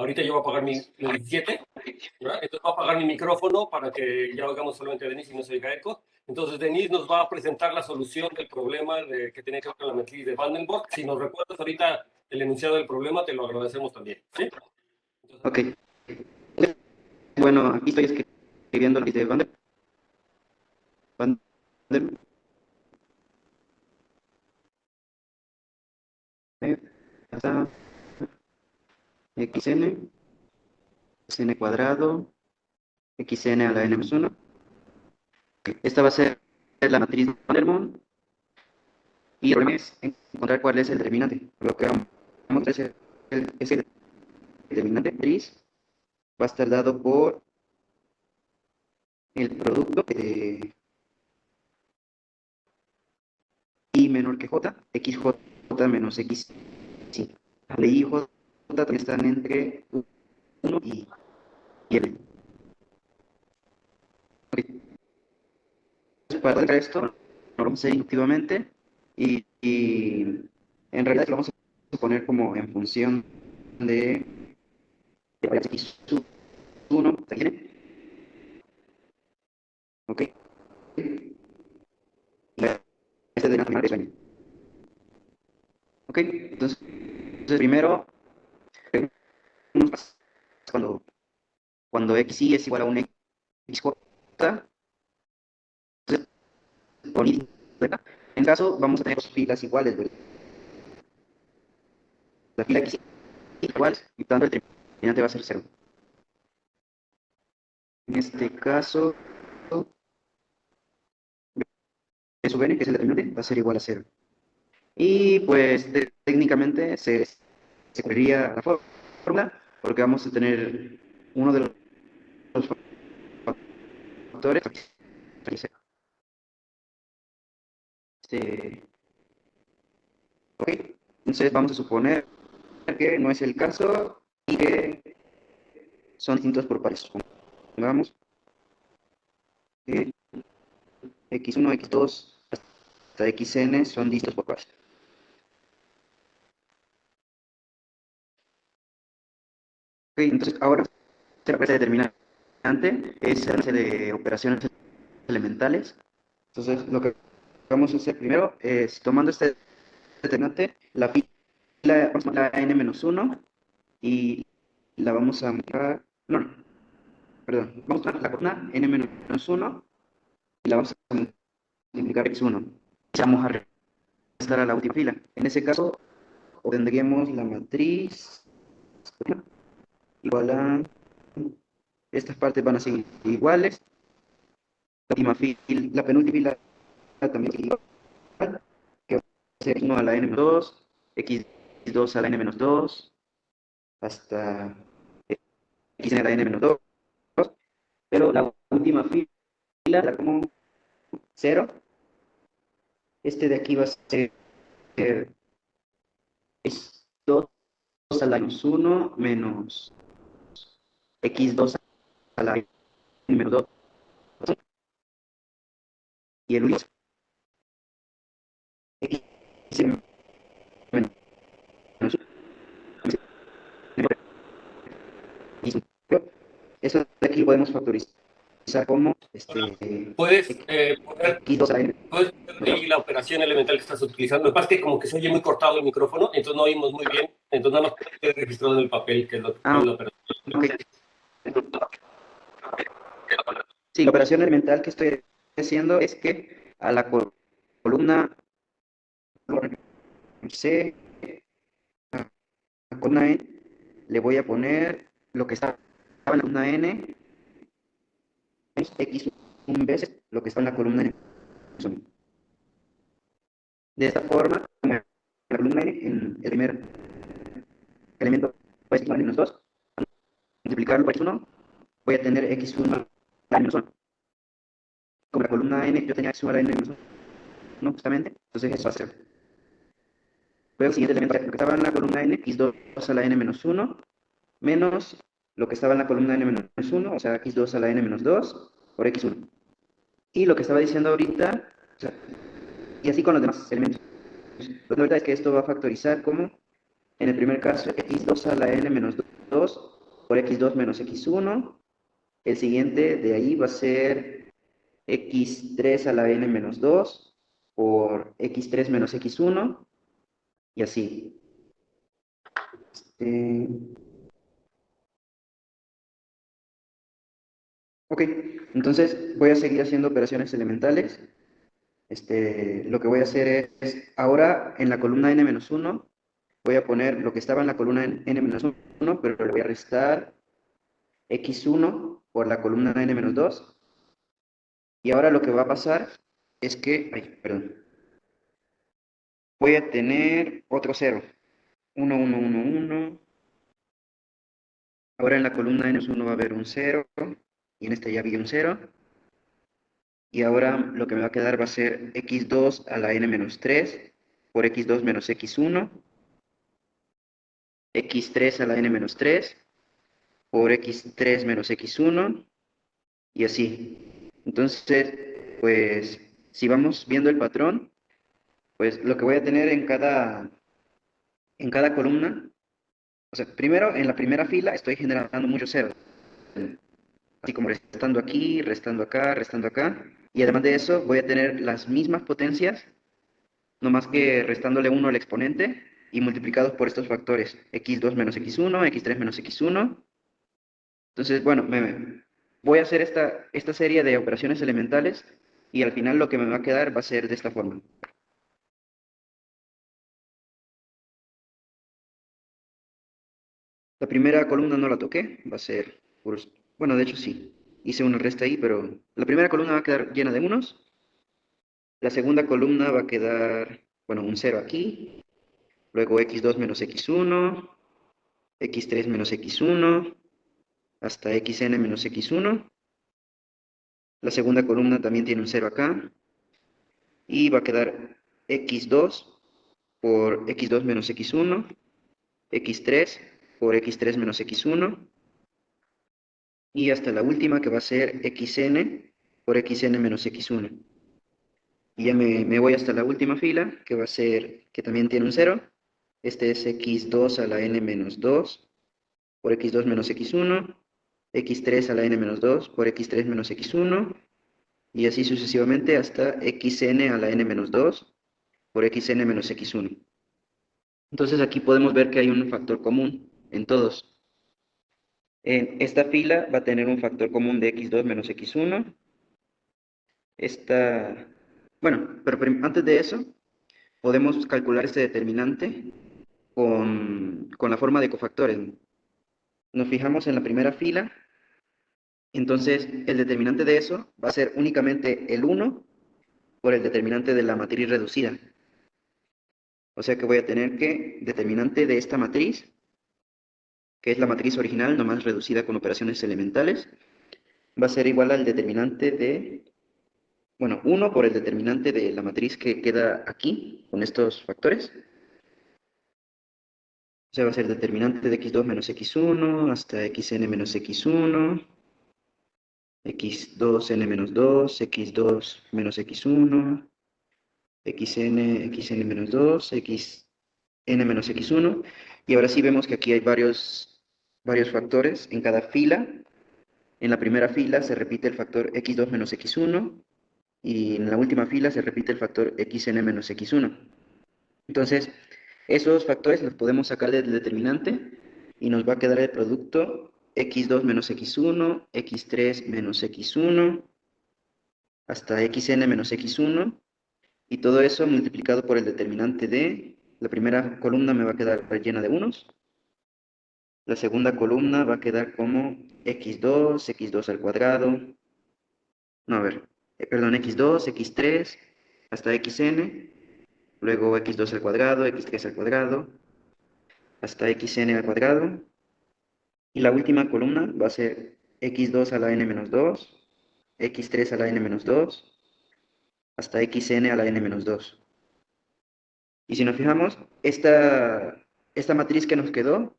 ahorita yo voy a apagar mi 17, ¿verdad? Entonces voy a apagar mi micrófono para que ya oigamos solamente a Denise y no se oiga eco. Entonces Denise nos va a presentar la solución del problema que tiene que ver con la matriz de Vandenborg. Si nos recuerdas ahorita el enunciado del problema, te lo agradecemos también, ¿sí? Ok. Bueno, aquí estoy escribiendo la matriz de Vandenborg. Hasta xn, xn cuadrado, xn a la n-1. Esta va a ser la matriz de Vandermonde. Y el problema es encontrar cuál es el determinante. Lo que vamos a hacer es el determinante matriz va a estar dado por el producto de i menor que j, xj menos x. Sí, la i y j también están entre 1 y l. Okay. Para hacer esto, lo vamos a hacer inductivamente y en realidad lo vamos a poner como en función de x1, ¿se quiere? Ok. Este de la primera vez. Ok, entonces primero, cuando xy es igual a un xj, entonces, con y, en caso vamos a tener dos filas iguales, ¿verdad? La fila x igual, y tanto el determinante va a ser 0. En este caso, b sub n, que es el determinante, va a ser igual a 0. Y pues técnicamente se cumpliría la fórmula, porque vamos a tener uno de los factores. Ok, entonces vamos a suponer que no es el caso y que son distintos por pares. Pongamos que x1, x2 hasta xn son distintos por pares. Ok, entonces ahora la clase determinante es la clase de operaciones elementales. Entonces lo que vamos a hacer primero es, tomando este determinante, la fila vamos a la n-1 y la vamos a marcar, no, perdón, vamos a tomar la columna n-1 y la vamos a multiplicar x1. Vamos a restar a la última fila. En ese caso, obtendríamos la matriz igual a, estas partes van a ser iguales, la penúltima fila también es igual, que va a ser x1 a la n-2, x2 a la n-2, hasta x a la n-2, pero la última fila da como 0. Este de aquí va a ser x2 a la n-1 menos x2 a la n-2 y el único x menos eso de aquí lo podemos factorizar como ¿Puedes poner x2 a la n. ¿Puedes poner ahí la operación elemental que estás utilizando? Lo que pasa es que como que se oye muy cortado el micrófono, entonces no oímos muy bien, entonces nada más queda registrado en el papel que es cuál es la operación. Okay. Sí, la operación elemental que estoy haciendo es que a la columna C, a la columna N, le voy a poner lo que estaba en la columna N, es x un veces lo que está en la columna N. De esta forma, la columna N, en el primer elemento va a ser menos 2, multiplicarlo por x1, voy a tener x1 a la n menos 1. Como la columna N, yo tenía x1 a la n menos 1, justamente, entonces eso va a ser. Luego el siguiente elemento, lo que estaba en la columna N, x2 a la n menos 1, menos lo que estaba en la columna n menos 1, o sea, x2 a la n menos 2, por x1. Y lo que estaba diciendo ahorita, o sea, y así con los demás elementos. Lo que ahorita es que esto va a factorizar como, en el primer caso, x2 a la n menos 2 por x2 menos x1. El siguiente de ahí va a ser x3 a la n menos 2 por x3 menos x1 y así. Ok, entonces voy a seguir haciendo operaciones elementales. Lo que voy a hacer es, ahora en la columna n-1, voy a poner lo que estaba en la columna n-1, pero le voy a restar x1 por la columna n-2. Y ahora lo que va a pasar es que, ay, perdón, voy a tener otro 0. 1, 1, 1, 1. Ahora en la columna n-1 va a haber un 0, y en esta ya había un 0. Y ahora lo que me va a quedar va a ser x2 a la n-3 por x2 menos x1, x3 a la n-3 por x3 menos x1, y así. Entonces, pues, si vamos viendo el patrón, pues lo que voy a tener en cada columna, o sea, primero en la primera fila estoy generando muchos ceros, así como restando aquí, restando acá, restando acá, y además de eso voy a tener las mismas potencias, no más que restándole 1 al exponente y multiplicados por estos factores, x2 menos x1, x3 menos x1. Entonces, bueno, voy a hacer esta serie de operaciones elementales y al final lo que me va a quedar va a ser de esta forma. La primera columna no la toqué, va a ser puros, bueno, de hecho sí, hice una resta ahí, pero la primera columna va a quedar llena de unos, la segunda columna va a quedar, bueno, un 0 aquí, luego x2 menos x1, x3 menos x1, hasta xn menos x1. La segunda columna también tiene un 0 acá, y va a quedar x2 por x2 menos x1, x3 por x3 menos x1, y hasta la última que va a ser xn por xn menos x1. Y ya me voy hasta la última fila, que va a ser, que también tiene un 0. Este es x2 a la n menos 2 por x2 menos x1, x3 a la n menos 2 por x3 menos x1, y así sucesivamente hasta xn a la n menos 2 por xn menos x1. Entonces aquí podemos ver que hay un factor común en todos. En esta fila va a tener un factor común de x2 menos x1. Bueno, pero antes de eso, podemos calcular este determinante con la forma de cofactores. Nos fijamos en la primera fila, entonces el determinante de eso va a ser únicamente el 1 por el determinante de la matriz reducida. O sea que voy a tener que determinante de esta matriz, que es la matriz original, nomás reducida con operaciones elementales, va a ser igual al determinante de, bueno, 1 por el determinante de la matriz que queda aquí, con estos factores. O sea, va a ser determinante de x2 menos x1 hasta xn menos x1, x2n menos 2, x2 menos x1, xn menos 2, xn menos x1. Y ahora sí vemos que aquí hay varios factores en cada fila. En la primera fila se repite el factor x2 menos x1 y en la última fila se repite el factor xn menos x1. Entonces, esos factores los podemos sacar del determinante y nos va a quedar el producto x2 menos x1, x3 menos x1, hasta xn menos x1, y todo eso multiplicado por el determinante de, la primera columna me va a quedar llena de unos, la segunda columna va a quedar como x2, x2 al cuadrado, no, a ver, perdón, x2, x3, hasta xn, luego x2 al cuadrado, x3 al cuadrado, hasta xn al cuadrado, y la última columna va a ser x2 a la n menos 2, x3 a la n menos 2, hasta xn a la n menos 2. Y si nos fijamos, esta matriz que nos quedó,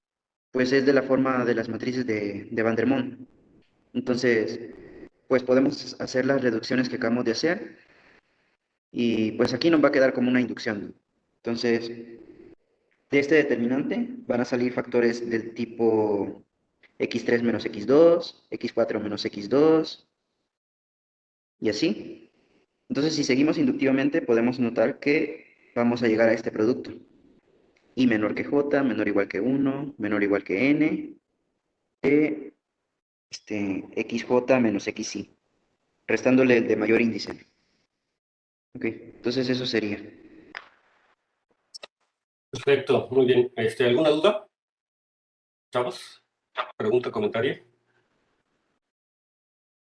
pues es de la forma de las matrices de Van der Monde. Entonces, pues podemos hacer las reducciones que acabamos de hacer, y pues aquí nos va a quedar como una inducción. Entonces, de este determinante van a salir factores del tipo x3 menos x2, x4 menos x2, y así. Entonces, si seguimos inductivamente, podemos notar que vamos a llegar a este producto. Y menor que j, menor o igual que 1, menor o igual que n, de xj menos xy, restándole el de mayor índice. Ok, entonces eso sería. Perfecto, muy bien. ¿Alguna duda, chavos? ¿Pregunta, comentario?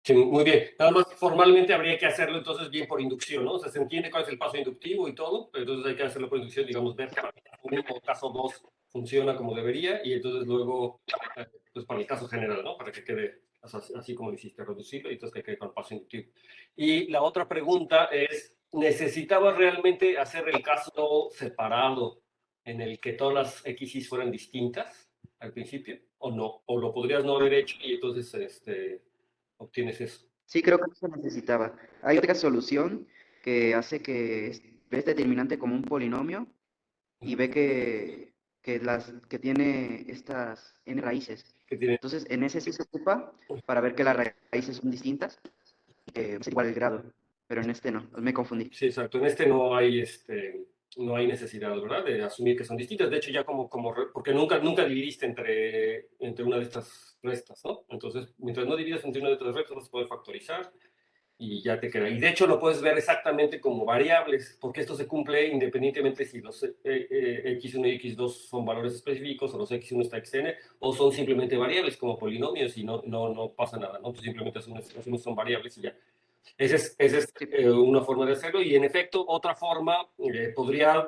Sí, muy bien. Nada más formalmente habría que hacerlo entonces bien por inducción, ¿no? O sea, se entiende cuál es el paso inductivo y todo, pero entonces hay que hacerlo por inducción, digamos, ver que para el caso 1 o caso 2 funciona como debería y entonces luego, pues para el caso general, ¿no? Para que quede así como lo hiciste, reducirlo y entonces que quede con el paso inductivo. Y la otra pregunta es, ¿necesitabas realmente hacer el caso separado en el que todas las XY fueran distintas al principio o no? ¿O lo podrías no haber hecho y entonces obtienes eso? Sí, creo que no se necesitaba. Hay otra solución que hace que ve este determinante como un polinomio y ve que tiene estas n raíces. Que tiene. Entonces, en ese sí se ocupa para ver que las raíces son distintas y que es igual el grado. Pero en este no, me confundí. Sí, exacto. En no hay necesidad, ¿verdad? De asumir que son distintas. De hecho, ya porque nunca dividiste entre una de estas restas, ¿no? Entonces, mientras no dividas entre una de estas restas, vas a poder factorizar y ya te queda. Y de hecho, lo puedes ver exactamente como variables, porque esto se cumple independientemente si los x1 y x2 son valores específicos, o los x1 está xn, o son simplemente variables como polinomios y no pasa nada, ¿no? Tú simplemente asumes son variables y ya. Sí, Una forma de hacerlo y en efecto otra forma podría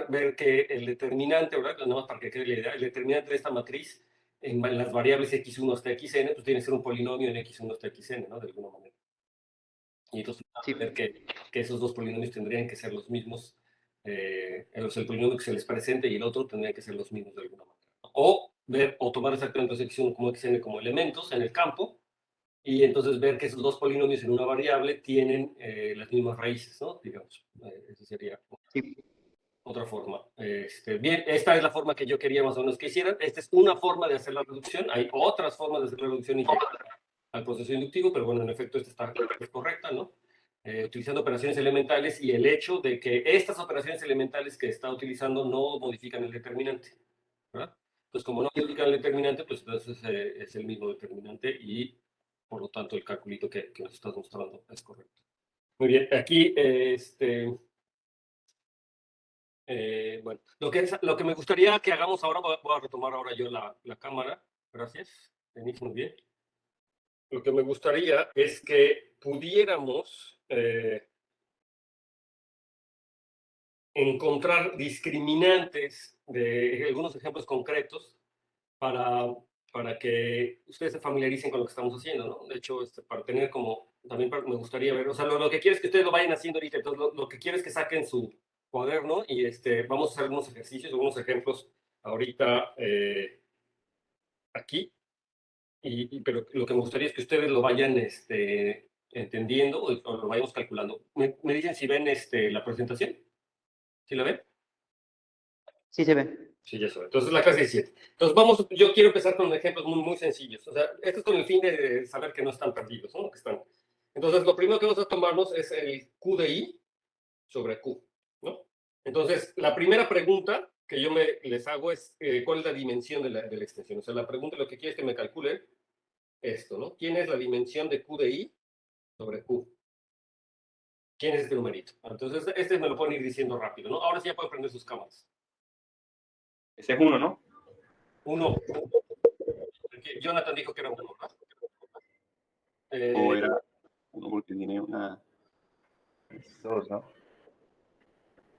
ver que el determinante, ¿verdad? Nada más para que quede la idea, el determinante de esta matriz en las variables x1 hasta xn, pues tiene que ser un polinomio en x1 hasta xn, ¿no? De alguna manera. Y entonces sí, ver que esos dos polinomios tendrían que ser los mismos, el polinomio que se les presente y el otro tendrían que ser los mismos de alguna manera. O tomar exactamente los x1 como xn como elementos en el campo y entonces ver que esos dos polinomios en una variable tienen las mismas raíces, ¿no? Digamos, esa sería sí. otra forma. Bien, esta es la forma que yo quería más o menos que hicieran. Esta es una forma de hacer la reducción. Hay otras formas de hacer la reducción y llegar al proceso inductivo, pero bueno, en efecto, esta es correcta, ¿no? Utilizando operaciones elementales y el hecho de que estas operaciones elementales que está utilizando no modifican el determinante, ¿verdad? Entonces, como no modifican el determinante, pues entonces es el mismo determinante y por lo tanto el calculito que nos estás mostrando es correcto. Muy bien, aquí, bueno, lo que me gustaría que hagamos ahora, voy a retomar ahora yo la cámara, gracias, Denise, muy bien. Lo que me gustaría es que pudiéramos encontrar discriminantes de algunos ejemplos concretos para, para que ustedes se familiaricen con lo que estamos haciendo, ¿no? De hecho, para tener también me gustaría ver, o sea, lo que quiero es que ustedes lo vayan haciendo ahorita, entonces lo que quiero es que saquen su cuaderno y vamos a hacer algunos ejercicios, algunos ejemplos ahorita aquí, pero lo que me gustaría es que ustedes lo vayan entendiendo o lo vayamos calculando. ¿Me dicen si ven la presentación? ¿Sí la ven? Sí se ve. Sí, ya saben. Entonces, la clase 17. Entonces, yo quiero empezar con ejemplos muy sencillos. O sea, esto es con el fin de saber que no están perdidos, ¿no? Que están. Entonces, lo primero que vamos a tomarnos es el Q de I sobre Q, ¿no? Entonces, la primera pregunta que yo les hago es, ¿cuál es la dimensión de la extensión? O sea, la pregunta lo que quiero es que me calculen esto, ¿no? ¿Quién es la dimensión de Q de I sobre Q? ¿Quién es este numerito? Entonces, me lo pueden ir diciendo rápido, ¿no? Ahora sí ya pueden prender sus cámaras. Ese es uno, ¿no? Uno. Jonathan dijo que era uno, ¿no? O era uno porque tiene una... Dos, ¿no?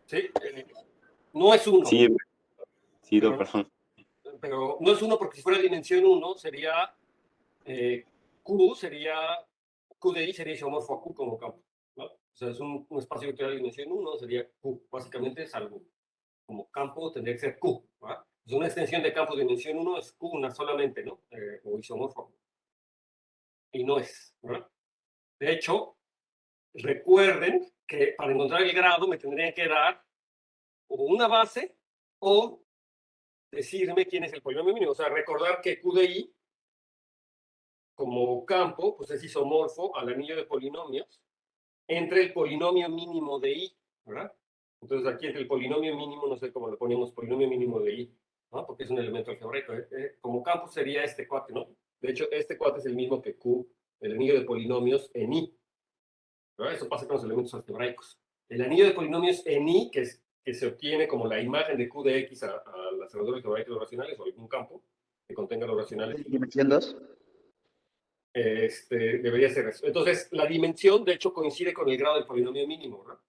Sí, no es uno, Sí, sí, dos pero, personas. pero no es uno porque si fuera dimensión 1 sería Q, Q de I sería isomorfo a Q como campo, ¿no? O sea, es un espacio vectorial de dimensión 1, sería Q. Básicamente es algo como campo, tendría que ser Q, ¿verdad? Es una extensión de campo de dimensión 1 es Q una solamente, ¿no? O isomorfo. Y no es, ¿verdad? De hecho, recuerden que para encontrar el grado me tendrían que dar o una base o decirme quién es el polinomio mínimo. O sea, recordar que Q de I como campo, pues es isomorfo al anillo de polinomios entre el polinomio mínimo de I, ¿verdad? Entonces aquí entre el polinomio mínimo, no sé cómo le ponemos, polinomio mínimo de I, ¿no? Porque es un elemento algebraico. Como campo sería este cuate, ¿no? De hecho, este cuate es el mismo que Q, el anillo de polinomios en I, ¿verdad? Eso pasa con los elementos algebraicos. El anillo de polinomios en I, que se obtiene como la imagen de Q de X a la cerradura algebraica de los racionales, o algún campo que contenga los racionales, Dimensión 2. debería ser eso. Entonces, la dimensión, de hecho, coincide con el grado del polinomio mínimo, ¿no?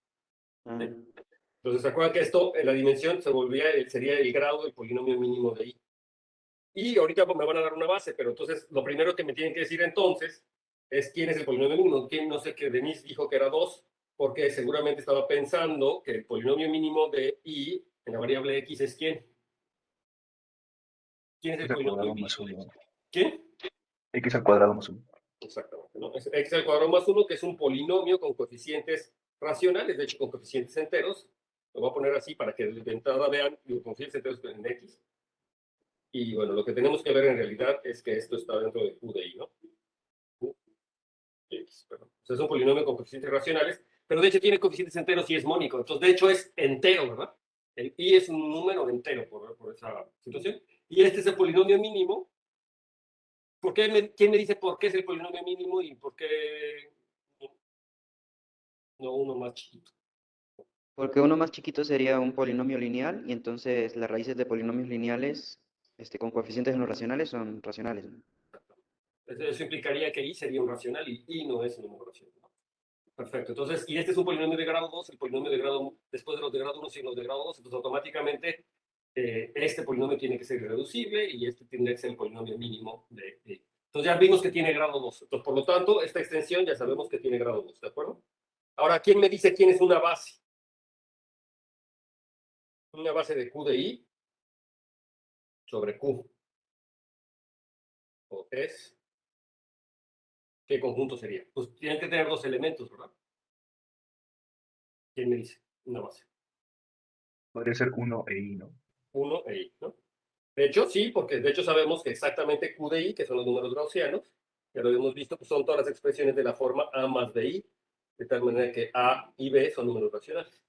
Entonces, ¿se acuerdan que esto, la dimensión sería el grado del polinomio mínimo de I? Y ahorita me van a dar una base, pero entonces lo primero que me tienen que decir entonces es quién es el polinomio mínimo. No sé qué Denise dijo que era 2, porque seguramente estaba pensando que el polinomio mínimo de I en la variable X es quién. ¿Quién es el polinomio mínimo? ¿Quién? X al cuadrado más 1. Exactamente, ¿no? Es X al cuadrado más 1, que es un polinomio con coeficientes racionales, de hecho con coeficientes enteros. Lo voy a poner así para que de entrada vean los coeficientes enteros en X. Y bueno, lo que tenemos que ver en realidad es que esto está dentro de Q de I, ¿no? Q de X, perdón. O sea, es un polinomio con coeficientes racionales, pero de hecho tiene coeficientes enteros y es mónico. Entonces, de hecho, es entero, ¿verdad? El I es un número entero por esa situación. Y este es el polinomio mínimo. ¿Quién me dice por qué es el polinomio mínimo y por qué no uno más chiquito? Porque uno más chiquito sería un polinomio lineal y entonces las raíces de polinomios lineales con coeficientes no racionales son racionales, ¿no? Eso implicaría que I sería un racional y I no es un número racional. Perfecto. Entonces, y este es un polinomio de grado 2, el polinomio de grado, después de los de grado 1 siguen los de grado 2, entonces automáticamente este polinomio tiene que ser irreducible y este tiene que ser el polinomio mínimo de I. Entonces ya vimos que tiene grado 2. Entonces, por lo tanto, esta extensión ya sabemos que tiene grado 2, ¿de acuerdo? Ahora, ¿quién me dice quién es una base? Una base de Q de I sobre Q. ¿O es? ¿Qué conjunto sería? Pues tienen que tener dos elementos, ¿verdad? ¿Quién me dice? Una base. Podría ser 1 e I, ¿no? 1 e I, ¿no? De hecho, sí, porque de hecho sabemos que exactamente Q de I, que son los números gaussianos, ya lo hemos visto, pues son todas las expresiones de la forma A más de I, de tal manera que A y B son números racionales.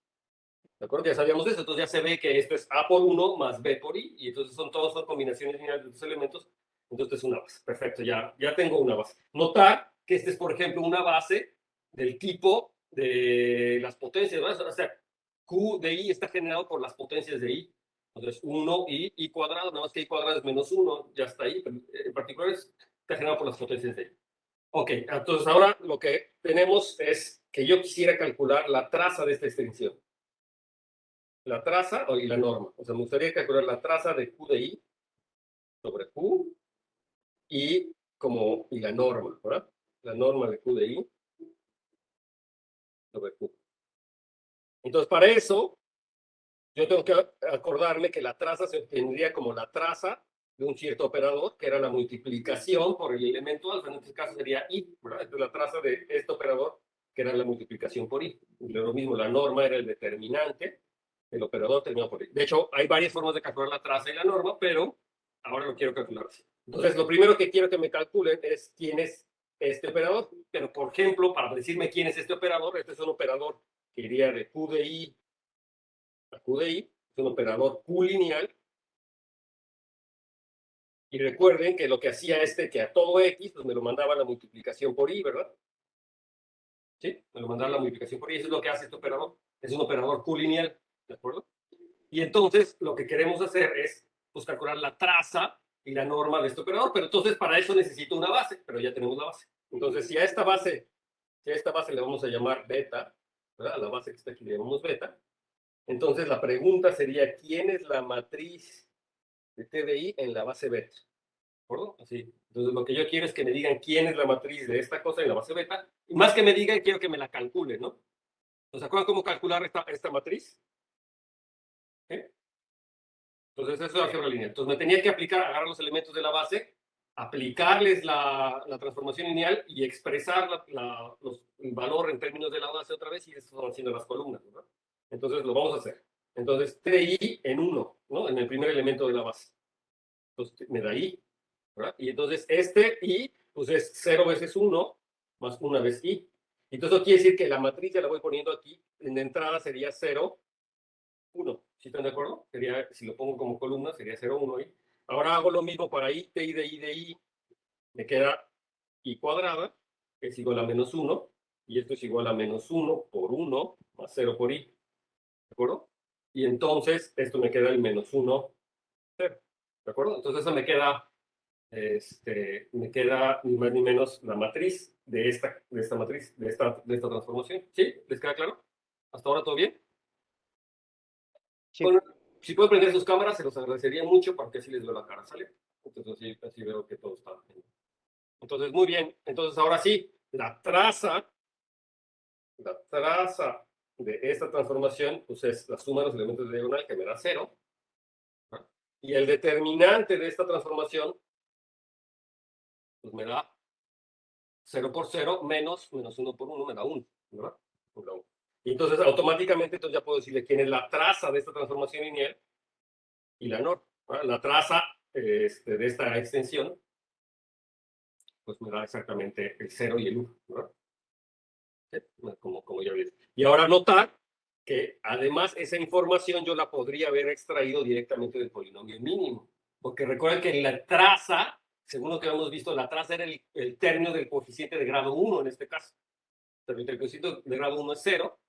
¿De acuerdo? Ya sabíamos eso, entonces ya se ve que esto es A por 1 más B por I, y entonces son combinaciones lineales de estos elementos, entonces es una base. Perfecto, ya tengo una base. Notar que este es, por ejemplo, una base del tipo de las potencias, ¿verdad? O sea, Q de I está generado por las potencias de I. Entonces, 1 y I cuadrado, nada más que I cuadrado es menos 1, ya está ahí, pero en particular está generado por las potencias de I. Ok, entonces ahora lo que tenemos es que yo quisiera calcular la traza de esta extensión. La traza y la norma. O sea, me gustaría calcular la traza de Q de I sobre Q y la norma, ¿verdad? La norma de Q de I sobre Q. Entonces, para eso, yo tengo que acordarme que la traza se obtendría como la traza de un cierto operador, que era la multiplicación por el elemento alfa. En este caso sería I, ¿verdad? Entonces, la traza de este operador, que era la multiplicación por I. Y lo mismo, la norma era el determinante, el operador terminado por I. De hecho, hay varias formas de calcular la traza y la norma, pero ahora lo quiero calcular así. Entonces, lo primero que quiero que me calculen es quién es este operador. Pero, por ejemplo, para decirme quién es este operador, este es un operador que iría de Q de I a Q de I, es un operador Q lineal. Y recuerden que lo que hacía que a todo X, pues me lo mandaba la multiplicación por I, ¿verdad? ¿Sí? Me lo mandaba la multiplicación por I, eso es lo que hace este operador. Es un operador Q lineal, ¿de acuerdo? Y entonces lo que queremos hacer es pues, calcular la traza y la norma de este operador, pero entonces para eso necesito una base, pero ya tenemos la base. Entonces, si a esta base le vamos a llamar beta, ¿verdad? A la base que está aquí le llamamos beta, entonces la pregunta sería, ¿quién es la matriz de TDI en la base beta? ¿De acuerdo? Así. Entonces, lo que yo quiero es que me digan quién es la matriz de esta cosa en la base beta, y más que me digan, quiero que me la calculen, ¿no? ¿Se acuerdan cómo calcular esta matriz? ¿Sí? Entonces, eso es álgebra lineal. Entonces, me tenía que agarrar los elementos de la base, aplicarles la transformación lineal y expresar el valor en términos de la base otra vez, y eso van haciendo las columnas, ¿verdad? Entonces, lo vamos a hacer. Entonces, TI en 1, ¿no? En el primer elemento de la base. Entonces, me da I, ¿verdad? Y entonces, I, pues es 0 veces 1 más 1 vez i. Entonces, eso quiere decir que la matriz ya la voy poniendo aquí. En entrada sería 0, 1. ¿Sí están de acuerdo? Sería, si lo pongo como columna, sería 0, 1 i. Ahora hago lo mismo para i de i de i de i. Me queda i cuadrada, que es igual a menos 1. Y esto es igual a menos 1 por 1 más 0 por i. ¿De acuerdo? Y entonces esto me queda el menos 1, 0. ¿De acuerdo? Entonces eso me queda ni más ni menos la matriz de esta matriz, de esta transformación. ¿Sí? ¿Les queda claro? ¿Hasta ahora todo bien? Sí. Bueno, si pueden prender sus cámaras, se los agradecería mucho porque así les veo la cara, ¿sale? Entonces así veo que todo está bien. Entonces, muy bien. Entonces, ahora sí, la traza de esta transformación, pues es la suma de los elementos de diagonal, que me da 0. ¿No? Y el determinante de esta transformación, pues me da 0 por 0 menos 1 por 1, me da 1. ¿Verdad? Me da 1. Y entonces, automáticamente, entonces ya puedo decirle quién es la traza de esta transformación lineal y la norma. ¿Verdad? La traza de esta extensión, pues me da exactamente el 0 y el 1. ¿Verdad? ¿Sí? Como ya vi. Y ahora notar que además esa información yo la podría haber extraído directamente del polinomio mínimo. Porque recuerden que la traza, según lo que hemos visto, la traza era el término del coeficiente de grado 1 en este caso. El coeficiente de grado 1 es 0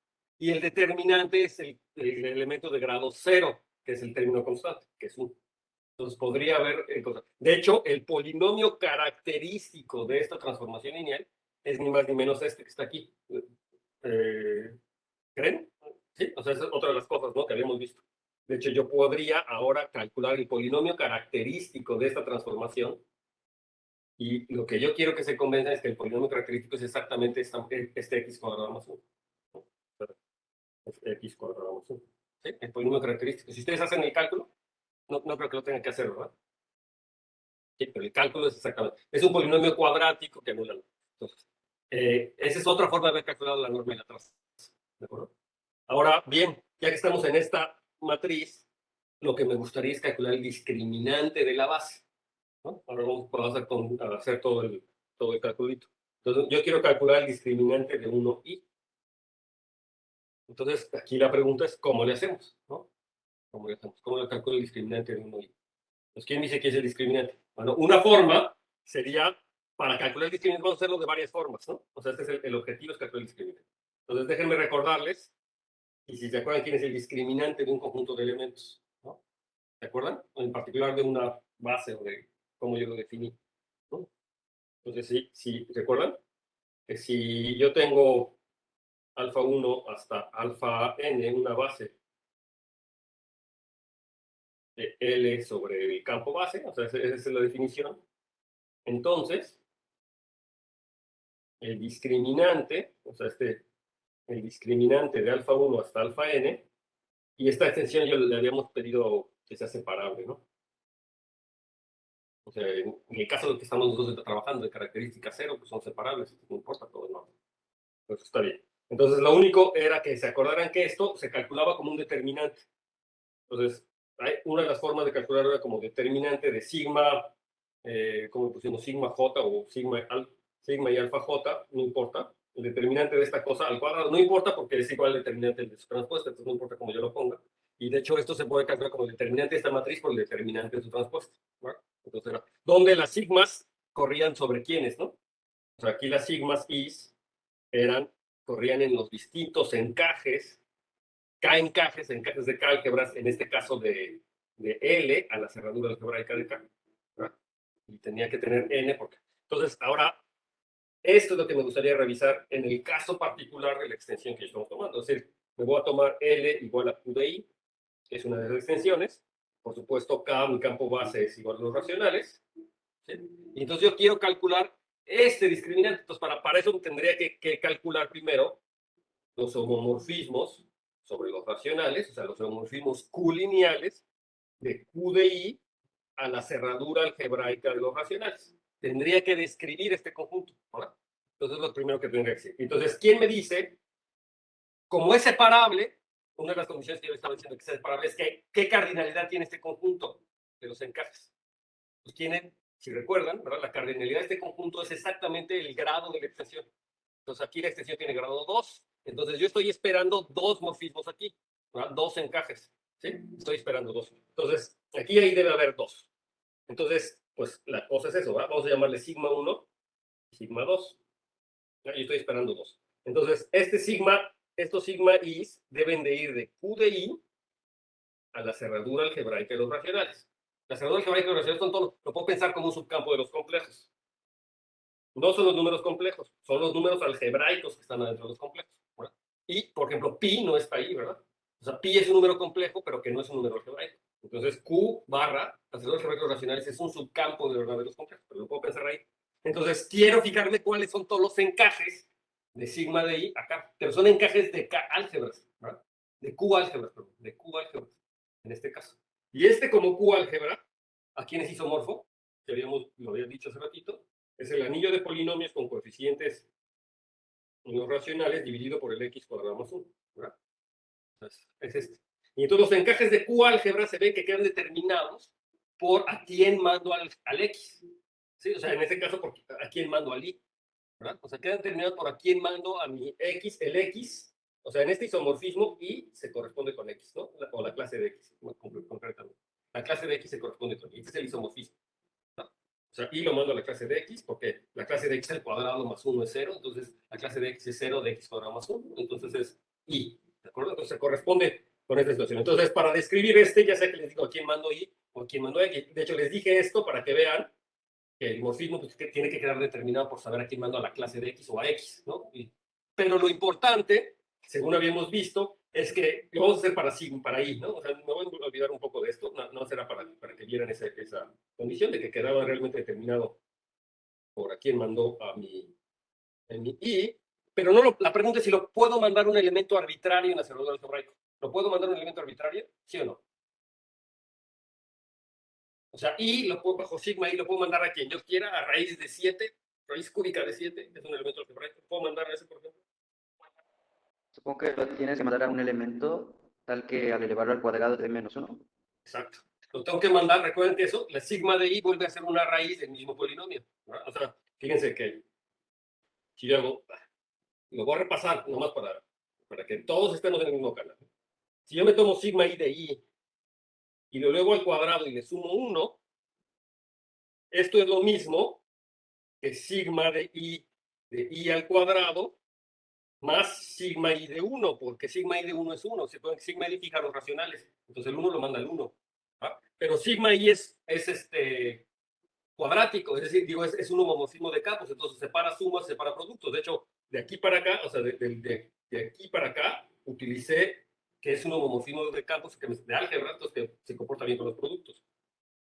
y el determinante es el elemento de grado 0, que es el término constante, que es 1. Entonces podría haber... de hecho, el polinomio característico de esta transformación lineal es ni más ni menos este que está aquí. ¿Creen? Sí, o sea, esa es otra de las cosas, ¿no?, que habíamos visto. De hecho, yo podría ahora calcular el polinomio característico de esta transformación y lo que yo quiero que se convenza es que el polinomio característico es exactamente este x cuadrado más 1. Es x cuadrado más 1. ¿Sí? El polinomio característico. Si ustedes hacen el cálculo, no creo que lo tengan que hacer, ¿verdad? Sí, pero el cálculo es exactamente. Es un polinomio cuadrático que anula. Entonces, esa es otra forma de haber calculado la norma y la traza. ¿De acuerdo? Ahora, bien, ya que estamos en esta matriz, lo que me gustaría es calcular el discriminante de la base. ¿No? Ahora vamos a hacer todo el calculito. Entonces, yo quiero calcular el discriminante de 1i. Entonces, aquí la pregunta es, ¿cómo le hacemos? ¿No? ¿Cómo le hacemos? ¿Cómo le calculo el discriminante de 1i? Pues, ¿quién dice que es el discriminante? Bueno, una forma sería, para calcular el discriminante, vamos a hacerlo de varias formas, ¿no? O sea, este es el objetivo, es calcular el discriminante. Entonces, déjenme recordarles, y si se acuerdan quién es el discriminante de un conjunto de elementos, ¿no? ¿Se acuerdan? En particular de una base o de cómo yo lo definí, ¿no? Entonces, si recuerdan, que si yo tengo alfa 1 hasta alfa n, una base de L sobre el campo base, o sea, esa es la definición, entonces, el discriminante, o sea, el discriminante de alfa 1 hasta alfa n, y esta extensión yo le habíamos pedido que sea separable, ¿no? O sea, en el caso de que estamos nosotros trabajando de característica 0, pues son separables, no importa todo, ¿no? Pues está bien. Entonces, lo único era que se acordaran que esto se calculaba como un determinante. Entonces, una de las formas de calcularlo era como determinante de sigma, como pusimos sigma j o sigma y alfa j, no importa. El determinante de esta cosa al cuadrado no importa porque es igual al determinante de su transpuesta, entonces no importa cómo yo lo ponga. Y de hecho, esto se puede calcular como el determinante de esta matriz por el determinante de su transpuesta. ¿Verdad? Entonces, era donde las sigmas corrían sobre quiénes, ¿no? O sea, aquí las sigmas is corrían en los distintos encajes, encajes de K álgebras, en este caso de L a la cerradura algebraica de K. ¿Verdad? Y tenía que tener N porque... Entonces, ahora, esto es lo que me gustaría revisar en el caso particular de la extensión que estamos tomando. Es decir, me voy a tomar L igual a Q de I, que es una de las extensiones. Por supuesto, K, mi campo base, es igual a los racionales. ¿Sí? Y entonces yo quiero calcular este discriminante. Entonces, para eso tendría que calcular primero los homomorfismos sobre los racionales, o sea, los homomorfismos Q-lineales de Q de I a la cerradura algebraica de los racionales. Tendría que describir este conjunto, ¿verdad? Entonces, es lo primero que tendría que decir. Entonces, ¿quién me dice? Como es separable, una de las condiciones que yo estaba diciendo que es separable es que, ¿qué cardinalidad tiene este conjunto de los encajes? Pues tienen Si recuerdan, ¿verdad? La cardinalidad de este conjunto es exactamente el grado de la extensión. Entonces aquí la extensión tiene grado 2. Entonces yo estoy esperando dos morfismos aquí, ¿verdad? Dos encajes. ¿Sí? Estoy esperando dos. Entonces aquí ahí debe haber dos. Entonces, pues la cosa es eso, ¿verdad? Vamos a llamarle sigma 1 y sigma 2. Yo estoy esperando dos. Entonces, estos sigma i's deben de ir de Q de I a la cerradura algebraica de los racionales. La cerradura algebraica de los racionales son todos, lo puedo pensar como un subcampo de los complejos. No son los números complejos, son los números algebraicos que están adentro de los complejos, ¿verdad? Y, por ejemplo, pi no está ahí, ¿verdad? O sea, pi es un número complejo, pero que no es un número algebraico. Entonces, Q barra, la cerradura algebraica de los racionales, es un subcampo de verdaderos complejos, pero lo puedo pensar ahí. Entonces, quiero fijarme cuáles son todos los encajes de sigma de I acá, pero son encajes de K álgebras, ¿verdad? De Q álgebras, perdón, de Q álgebras, en este caso. Y este como Q álgebra, ¿a quién es isomorfo? Que lo había dicho hace ratito, es el anillo de polinomios con coeficientes no racionales dividido por el x cuadrado más 1, ¿verdad? Entonces, es este. Y entonces los encajes de Q álgebra se ven que quedan determinados por a quién mando al x. ¿Sí? O sea, en este caso, por a quién mando al y, ¿verdad? O sea, quedan determinados por a quién mando a mi x, el x. O sea, en este isomorfismo, y se corresponde con x, ¿no? O la clase de x, concretamente. La clase de x se corresponde con y. Este es el isomorfismo. O sea, y lo mando a la clase de x, porque la clase de x al cuadrado más 1 es 0, entonces la clase de x es 0 de x cuadrado más 1, entonces es y, ¿de acuerdo? Entonces se corresponde con esta situación. Entonces, para describir ya sé que les digo a quién mando y o a quién mando x. De hecho, les dije esto para que vean que el morfismo pues, que tiene que quedar determinado por saber a quién mando a la clase de x o a x, ¿no? Pero lo importante, según habíamos visto, es que lo vamos a hacer para i, ¿no? O sea, me voy a olvidar un poco de esto, no será para que vieran esa condición de que quedaba realmente determinado por a quién mandó a mi i, pero no la pregunta es si lo puedo mandar un elemento arbitrario en la cerradura algebraica. ¿Lo puedo mandar un elemento arbitrario? ¿Sí o no? O sea, bajo sigma i lo puedo mandar a quien yo quiera, a raíz de 7, raíz cúbica de 7, que es un elemento algebraico. ¿Puedo mandar a ese, por ejemplo? Supongo que lo tienes que mandar a un elemento tal que al elevarlo al cuadrado de menos uno. Exacto. Lo tengo que mandar, recuerden que eso, la sigma de i vuelve a ser una raíz del mismo polinomio, ¿verdad? O sea, fíjense que si yo hago, lo voy a repasar nomás para que todos estemos en el mismo canal. Si yo me tomo sigma i de i y lo elevo al cuadrado y le sumo 1, esto es lo mismo que sigma de i al cuadrado más sigma i de 1, porque sigma i de 1 es 1. Sigma i fija los racionales, entonces el 1 lo manda al 1. ¿Ah? Pero sigma i es cuadrático, es decir, digo, es un homomorfismo de campos, entonces separa sumas, separa productos. De hecho, de aquí para acá, o sea, de aquí para acá, utilicé que es un homomorfismo de campos de álgebra, entonces que se comporta bien con los productos.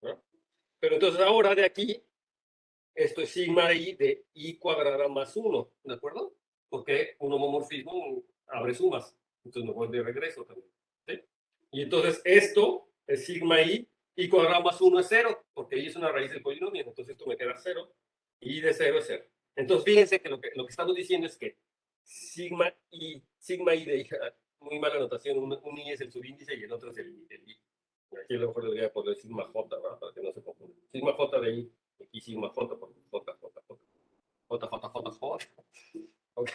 ¿No? Pero entonces ahora de aquí, esto es sigma i de i cuadrada más 1, ¿de acuerdo? Porque un homomorfismo abre sumas, entonces me voy de regreso también. ¿Sí? Y entonces esto es sigma i cuadrado más 1 es 0, porque i es una raíz del polinomio, entonces esto me queda 0, y de 0 es 0. Entonces fíjense que lo que estamos diciendo es que sigma i de i, muy mala notación, un i es el subíndice y el otro es el i. Aquí a lo mejor debería poner sigma j, ¿verdad? Para que no se confunda. Sigma j de i, aquí sigma j, por j. Ok,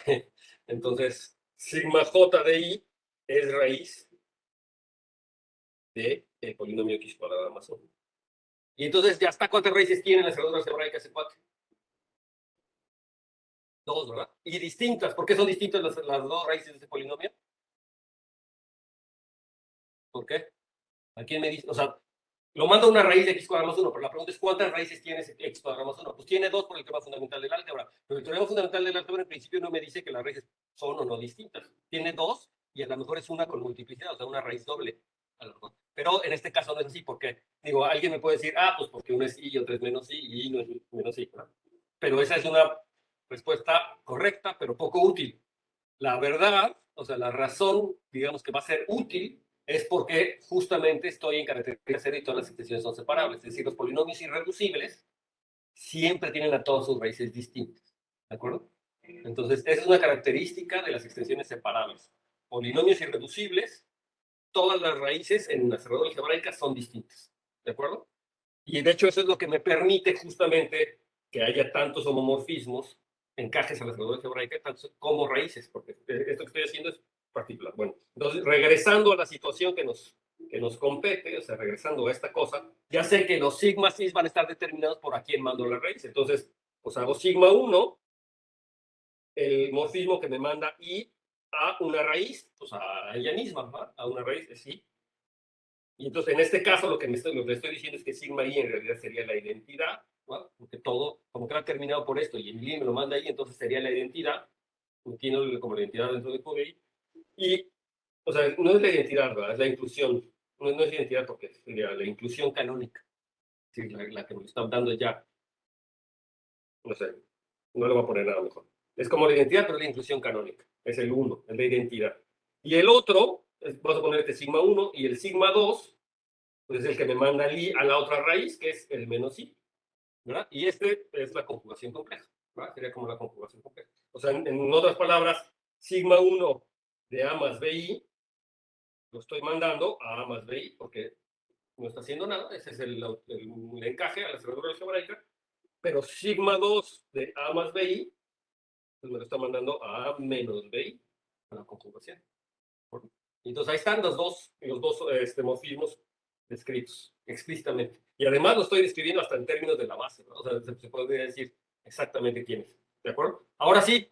entonces sigma j de i es raíz de el polinomio x cuadrado más 1. Y entonces, ¿ya hasta cuántas raíces tienen las cerraduras algebraicas C4? Dos, ¿verdad? Y distintas. ¿Por qué son distintas las dos raíces de ese polinomio? ¿Por qué? ¿A quién me dice? O sea, lo manda una raíz de x cuadrado más 1, pero la pregunta es ¿cuántas raíces tiene ese x cuadrado más 1? Pues tiene dos por el teorema fundamental del álgebra. Pero el teorema fundamental del álgebra en principio no me dice que las raíces son o no distintas. Tiene dos y a lo mejor es una con multiplicidad, o sea, una raíz doble. A lo mejor. Pero en este caso no es así, porque, digo, alguien me puede decir, pues porque uno es y y otro es menos y y no es menos y, ¿no? Pero esa es una respuesta correcta, pero poco útil. La verdad, o sea, la razón, digamos, que va a ser útil es porque justamente estoy en característica cero y todas las extensiones son separables. Es decir, los polinomios irreducibles siempre tienen a todas sus raíces distintas. ¿De acuerdo? Entonces, esa es una característica de las extensiones separables. Polinomios irreducibles, todas las raíces en una cerradura algebraica son distintas. ¿De acuerdo? Y de hecho eso es lo que me permite justamente que haya tantos homomorfismos, encajes a las graduaciones hebraicas, tantos como raíces, porque esto que estoy haciendo es particular. Bueno, entonces regresando a la situación que nos compete, o sea, regresando a esta cosa, ya sé que los sigmas y van a estar determinados por a quién mando la raíz. Entonces, pues hago sigma 1, el morfismo que me manda i a una raíz, pues a ella misma, ¿va? A una raíz de sí. Y entonces, en este caso, lo que estoy diciendo es que sigma i en realidad sería la identidad, ¿no? Porque todo, como que va terminado por esto, y el i me lo manda ahí, entonces sería la identidad, entiendo como la identidad dentro de QDI. Y, o sea, no es la identidad, ¿verdad? Es la inclusión. No es identidad porque sería la inclusión canónica. Sí, la que me está dando ya, no sé, no le voy a poner nada mejor. Es como la identidad, pero es la inclusión canónica. Es el uno, es la identidad. Y el otro, vamos a poner este sigma 1 y el sigma 2 pues es el que me manda el i a la otra raíz, que es el menos i, ¿verdad? Y este es la conjugación compleja, ¿verdad? Sería como la conjugación compleja. O sea, en otras palabras, sigma 1 de a más bi lo estoy mandando a a más bi porque no está haciendo nada, ese es el encaje a la cerradura algebraica, pero sigma 2 de a más bi pues me lo está mandando a a menos bi, a la conjugación. Entonces ahí están los dos morfismos descritos explícitamente. Y además lo estoy describiendo hasta en términos de la base, ¿no? O sea, se podría decir exactamente quién es. ¿De acuerdo? Ahora sí,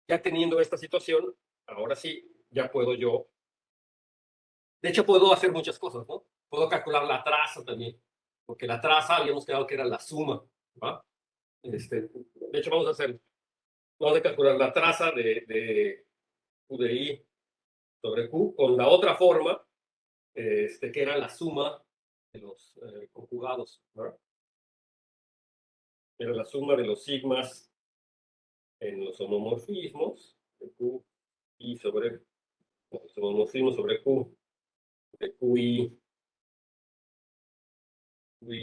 ya teniendo esta situación, ahora sí, ya puedo yo. De hecho, puedo hacer muchas cosas, ¿no? Puedo calcular la traza también, porque la traza habíamos quedado que era la suma, ¿va? De hecho, vamos a calcular la traza de Q de I sobre Q con la otra forma, que era la suma de los conjugados, ¿verdad? Era la suma de los sigmas en los homomorfismos de Q y sobre los homomorfismos sobre Q, de QI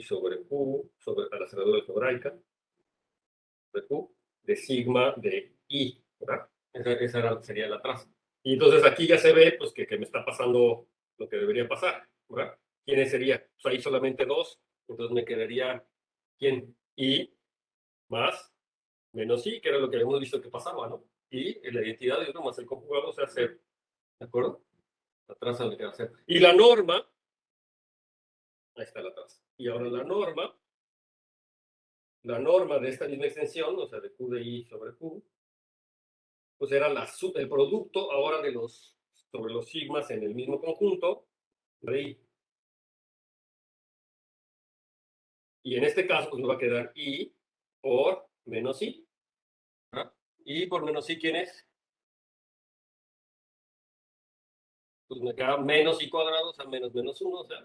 sobre Q, sobre a la cerradura algebraica, de Q, de sigma de I, ¿verdad? Esa sería la traza. Y entonces aquí ya se ve pues, que me está pasando lo que debería pasar, ¿verdad? ¿Quiénes sería? Pues ahí solamente dos, entonces me quedaría ¿quién? I más menos I, que era lo que habíamos visto que pasaba, ¿no? Y la identidad de uno más el conjugado, o sea, cero. ¿De acuerdo? La traza le queda cero. Y la norma, ahí está la traza. Y ahora la norma de esta misma extensión, o sea, de Q de I sobre Q, pues era el producto ahora sobre los sigmas en el mismo conjunto de I. Y en este caso, pues nos va a quedar I por menos I. ¿Ah? I por menos I, ¿quién es? Pues me queda menos I cuadrado, o sea, menos menos 1, o sea,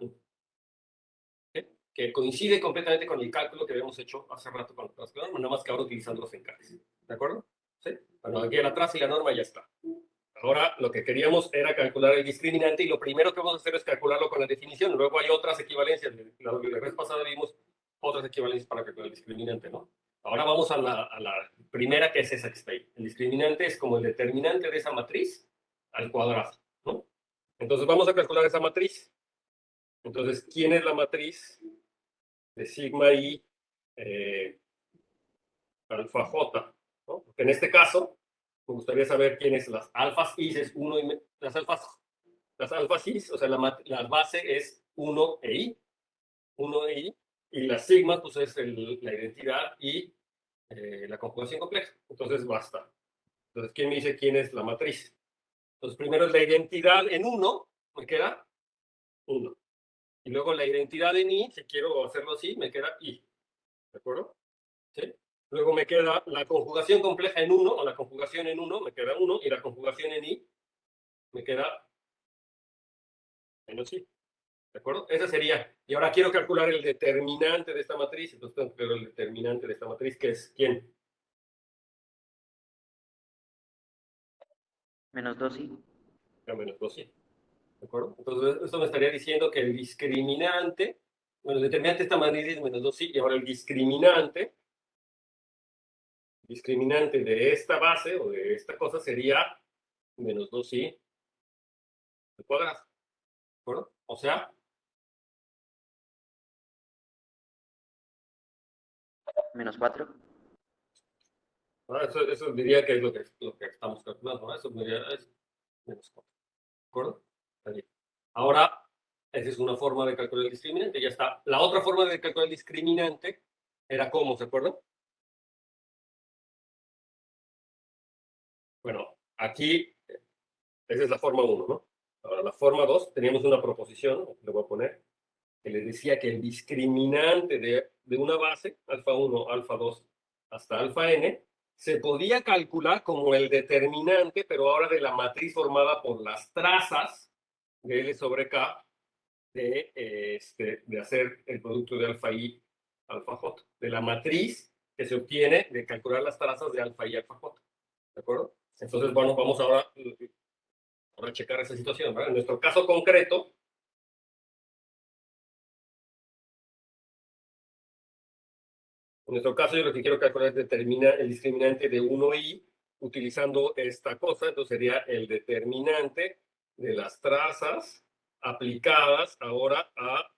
que coincide completamente con el cálculo que habíamos hecho hace rato con las normas, nada más que ahora utilizando los encajes. ¿De acuerdo? ¿Sí? Bueno, aquí la traza y la norma ya está. Ahora lo que queríamos era calcular el discriminante y lo primero que vamos a hacer es calcularlo con la definición. Luego hay otras equivalencias. La vez pasada vimos otras equivalencias para calcular el discriminante, ¿no? Ahora vamos a la primera, que es esa que está ahí. El discriminante es como el determinante de esa matriz al cuadrado, ¿no? Entonces vamos a calcular esa matriz. Entonces, ¿quién es la matriz de sigma i alfa j? ¿No? Porque en este caso, me gustaría saber quién es las alfas i, es 1 y las alfas i, o sea, la base es 1 e i, 1 e i, y las sigmas, pues es la identidad y la conjugación compleja. Entonces, basta. Entonces, ¿quién me dice quién es la matriz? Entonces, primero es la identidad en 1, me queda 1. Y luego la identidad en i, si quiero hacerlo así, me queda i. ¿De acuerdo? ¿Sí? Luego me queda la conjugación compleja en 1, o la conjugación en 1, me queda 1, y la conjugación en i, me queda menos i. ¿De acuerdo? Esa sería. Y ahora quiero calcular el determinante de esta matriz. Entonces tengo que ver el determinante de esta matriz, que es ¿quién? Menos 2i. Ya menos 2i. ¿De acuerdo? Entonces esto me estaría diciendo que el discriminante, bueno, el determinante de esta matriz es menos 2i, y ahora el discriminante de esta base o de esta cosa sería menos 2i al cuadrado. ¿De acuerdo? O sea, menos 4. Eso diría que es lo que estamos calculando, ¿no? Eso diría, es menos 4. ¿De acuerdo? Está bien. Ahora, esa es una forma de calcular el discriminante, ya está. La otra forma de calcular el discriminante era cómo, ¿se acuerdan? Bueno, aquí, esa es la forma 1, ¿no? Ahora, la forma 2, teníamos una proposición, le voy a poner, que les decía que el discriminante de una base, alfa 1, alfa 2, hasta alfa n, se podía calcular como el determinante, pero ahora de la matriz formada por las trazas de L sobre K de hacer el producto de alfa I, alfa J, de la matriz que se obtiene de calcular las trazas de alfa I, alfa J. ¿De acuerdo? Entonces, bueno, vamos ahora a checar esa situación, ¿verdad? En nuestro caso concreto, yo lo que quiero calcular es determinar el discriminante de 1i utilizando esta cosa. Entonces sería el determinante de las trazas aplicadas ahora a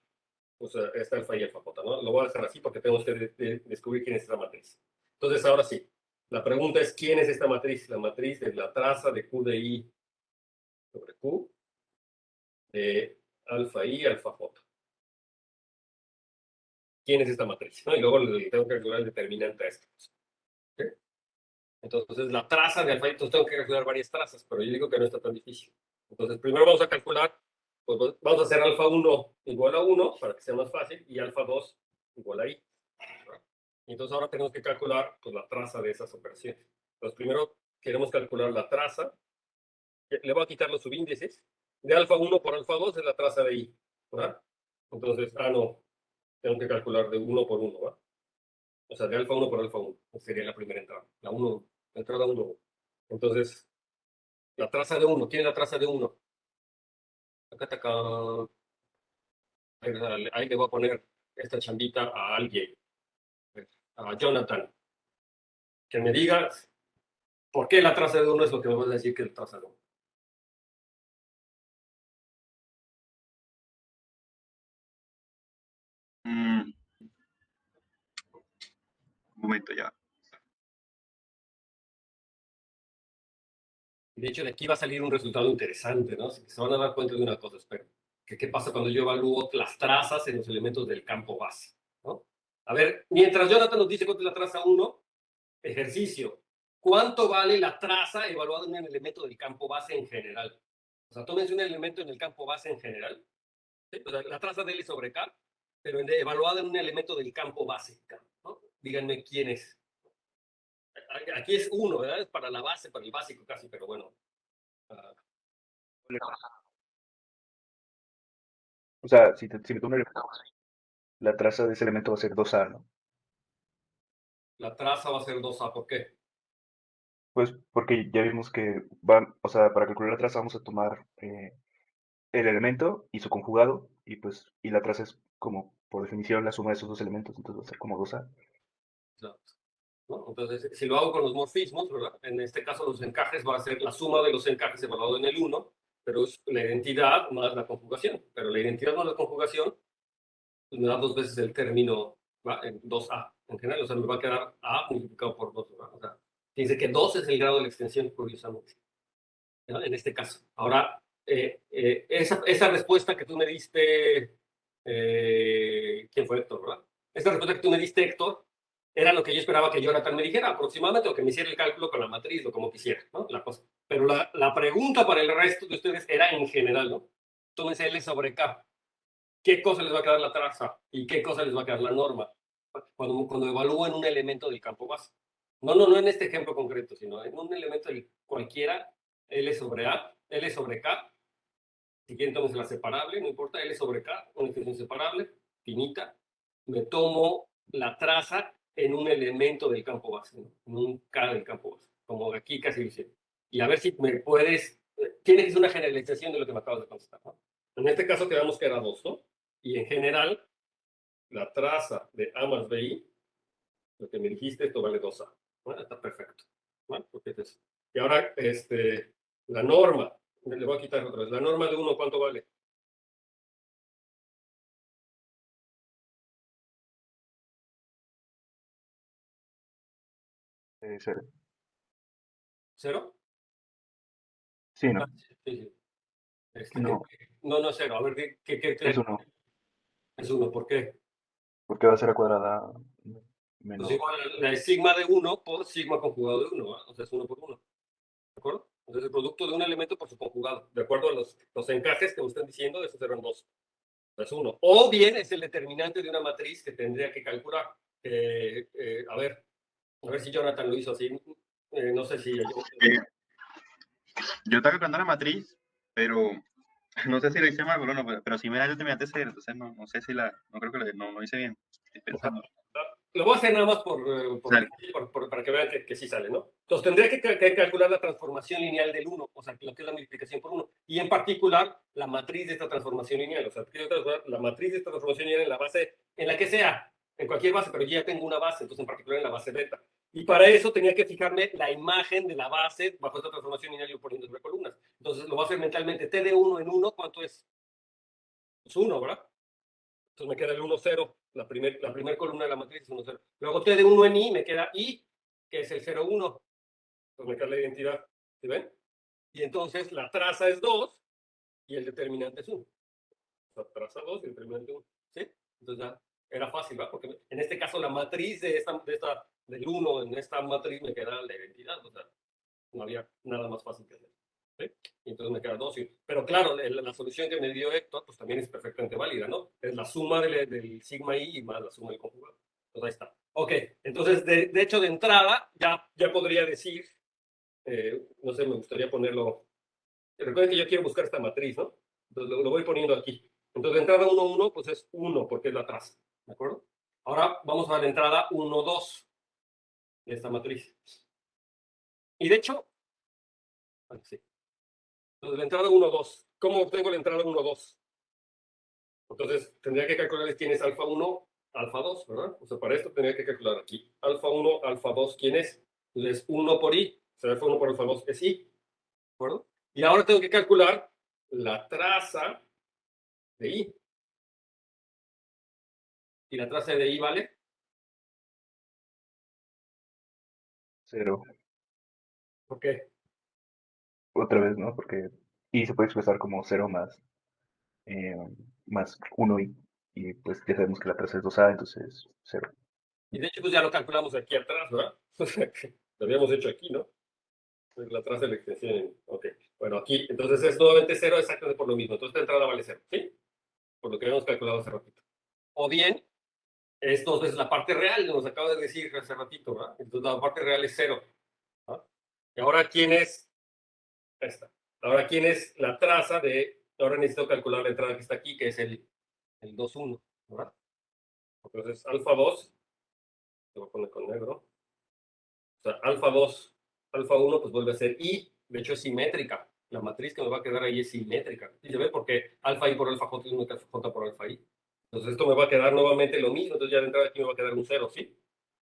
esta alfa y alfa j, ¿no? Lo voy a dejar así porque tenemos que descubrir quién es esta matriz. Entonces ahora sí, la pregunta es ¿quién es esta matriz? La matriz es la traza de q de i sobre q de alfa i alfa j. ¿Quién es esta matriz? ¿No? Y luego le tengo que calcular el determinante a esto. ¿Sí? Entonces, la traza de alfa, entonces tengo que calcular varias trazas, pero yo digo que no está tan difícil. Entonces, primero vamos a calcular, pues vamos a hacer alfa 1 igual a 1 para que sea más fácil y alfa 2 igual a i. Y entonces ahora tenemos que calcular pues, la traza de esas operaciones. Entonces, primero queremos calcular la traza. Le voy a quitar los subíndices. De alfa 1 por alfa 2 es la traza de i. ¿Verdad? Entonces, no, tengo que calcular de 1 por 1. ¿Va? O sea, de alfa 1 por alfa 1. Sería la primera entrada. La 1, la entrada 1. Entonces, la traza de 1. ¿Quién es la traza de 1? Acá, acá. Ahí le voy a poner esta chambita a alguien. A Jonathan. Que me diga por qué la traza de 1 es lo que me vas a decir que es la traza de 1. Un momento ya. De hecho, de aquí va a salir un resultado interesante, ¿no? Se van a dar cuenta de una cosa, espero. ¿Qué pasa cuando yo evalúo las trazas en los elementos del campo base? ¿No? A ver, mientras Jonathan nos dice cuánto es la traza 1, ejercicio. ¿Cuánto vale la traza evaluada en un elemento del campo base en general? O sea, tómense un elemento en el campo base en general. ¿Sí? O sea, la traza de L sobre K, pero evaluada en un elemento del campo base. ¿No? Díganme quién es. Aquí es 1, ¿verdad? Es para la base, para el básico casi, pero bueno. O sea, si me tomo la traza de ese elemento va a ser 2A, ¿no? La traza va a ser 2A, ¿por qué? Pues porque ya vimos que van, o sea, para calcular la traza vamos a tomar el elemento y su conjugado, y la traza es como, por definición, la suma de esos dos elementos, entonces va a ser como 2A. ¿No? Entonces, si lo hago con los morfismos, ¿verdad? En este caso los encajes va a ser la suma de los encajes evaluado en el 1, pero es la identidad más la conjugación. Pero la identidad más la conjugación pues me da 2 veces el término, ¿va? En 2A en general, o sea, me va a quedar A multiplicado por 2, ¿verdad? O sea, dice que 2 es el grado de la extensión, curiosamente, ¿verdad? En este caso. Ahora, esa respuesta que tú me diste, ¿quién fue Héctor, verdad? Esa respuesta que tú me diste, Héctor, era lo que yo esperaba que Jonathan me dijera aproximadamente, o que me hiciera el cálculo con la matriz o como quisiera, ¿no? La cosa. Pero la pregunta para el resto de ustedes era en general, ¿no? Tómense L sobre K. ¿Qué cosa les va a quedar la traza y qué cosa les va a quedar la norma? Cuando evalúen un elemento del campo base. No en este ejemplo concreto, sino en un elemento de cualquiera, L sobre A, L sobre K, si quieren tomen la separable, no importa, L sobre K, una extensión separable, finita, me tomo la traza en un elemento del campo base, ¿no? En un K del campo base, como aquí casi lo hicieron. Y a ver si me puedes, tienes que ser una generalización de lo que me acabas de contestar, ¿no? En este caso quedamos que era 2, ¿no? Y en general, la traza de A más BI, lo que me dijiste, esto vale 2A. ¿No? Está perfecto. ¿No? Porque y ahora, la norma, le voy a quitar otra vez, la norma de 1, ¿cuánto vale? Cero. ¿Cero? Sí, Ah, ¿no? sí, sí. No, No, no es cero. A ver, ¿qué es crees? uno. Es uno. ¿Por qué? Porque va a ser a cuadrada Pues menos. igual la sigma de uno por sigma conjugado de uno, ¿va? O sea, es uno por uno. ¿De acuerdo? Entonces, el producto de un elemento por su conjugado. De acuerdo a los encajes que me están diciendo, esos eran dos. Es uno. O bien es el determinante de una matriz que tendría que calcular. A ver si Jonathan lo hizo así. No sé si yo. Eh, yo estaba calculando la matriz, pero no sé si lo hice mal, pero, no, pero si me da determinante cero, entonces no sé si no creo que no lo hice bien. Estoy pensando. Lo voy a hacer nada más O sea, para que vean que sí sale, ¿no? Entonces tendría que calcular la transformación lineal del uno, o sea, lo que es la multiplicación por uno, y en particular la matriz de esta transformación lineal, o sea, quiero calcular la matriz de esta transformación lineal en la base, en la que sea, en cualquier base, pero yo ya tengo una base, entonces en particular en la base beta. Y para eso tenía que fijarme la imagen de la base bajo esta transformación lineal y poniendo sobre columnas. Entonces lo voy a hacer mentalmente. T de 1 en 1, ¿cuánto es? Es 1, ¿verdad? Entonces me queda el 1, 0. La primer columna de la matriz es 1, 0. Luego T de 1 en I me queda I, que es el 0, 1. Entonces me queda la identidad. ¿Sí ven? Y entonces la traza es 2 y el determinante es 1. O sea, traza 2 y el determinante 1. ¿Sí? Entonces ya era fácil, ¿verdad? Porque en este caso la matriz del 1 en esta matriz me queda la identidad. O sea, no había nada más fácil que hacer. ¿Sí? Y entonces me queda 2. Pero claro, la solución que me dio Héctor pues también es perfectamente válida, ¿no? Es la suma del sigma i más la suma del conjugado. Entonces ahí está. Ok, entonces de hecho de entrada ya podría decir, no sé, me gustaría ponerlo. Recuerden que yo quiero buscar esta matriz, ¿no? Entonces lo voy poniendo aquí. Entonces de entrada 1, 1, pues es 1 porque es la traza. ¿De acuerdo? Ahora vamos a la entrada 1, 2 de esta matriz. Y de hecho, sí. Entonces, la entrada 1, 2. ¿Cómo obtengo la entrada 1, 2? Entonces, tendría que calcular quién es alfa 1, alfa 2, ¿verdad? O sea, para esto tendría que calcular aquí. Alfa 1, alfa 2, ¿quién es? Entonces, 1 por i. O sea, alfa 1 por alfa 2 es i. ¿De acuerdo? Y ahora tengo que calcular la traza de i. Y la traza de i vale Cero. ¿por qué? Otra vez, ¿no? Porque y se puede expresar como cero eh, más uno y pues ya sabemos que la traza es 2A, entonces cero. Y de hecho, pues ya lo calculamos aquí atrás, ¿verdad? O sea, que lo habíamos hecho aquí, ¿no? La traza de la extensión. Ok. Bueno, aquí, entonces es nuevamente 0 exactamente por lo mismo. Entonces, esta entrada vale 0, ¿sí? Por lo que habíamos calculado hace ratito. O bien, es dos veces la parte real, nos acaba de decir hace ratito, ¿verdad? Entonces la parte real es 0. ¿Ah? Y ahora, ¿quién es esta? Ahora, ¿quién es la traza de... Ahora necesito calcular la entrada que está aquí, que es el 2, 1, ¿verdad? Entonces, alfa 2, te voy a poner con negro. O sea, alfa 2, alfa 1, pues vuelve a ser i. De hecho, es simétrica. La matriz que me va a quedar ahí es simétrica. ¿Y se ve? Porque alfa i por alfa j es igual que alfa j por alfa i. Entonces, esto me va a quedar nuevamente lo mismo. Entonces, ya de entrada aquí me va a quedar un 0, ¿sí?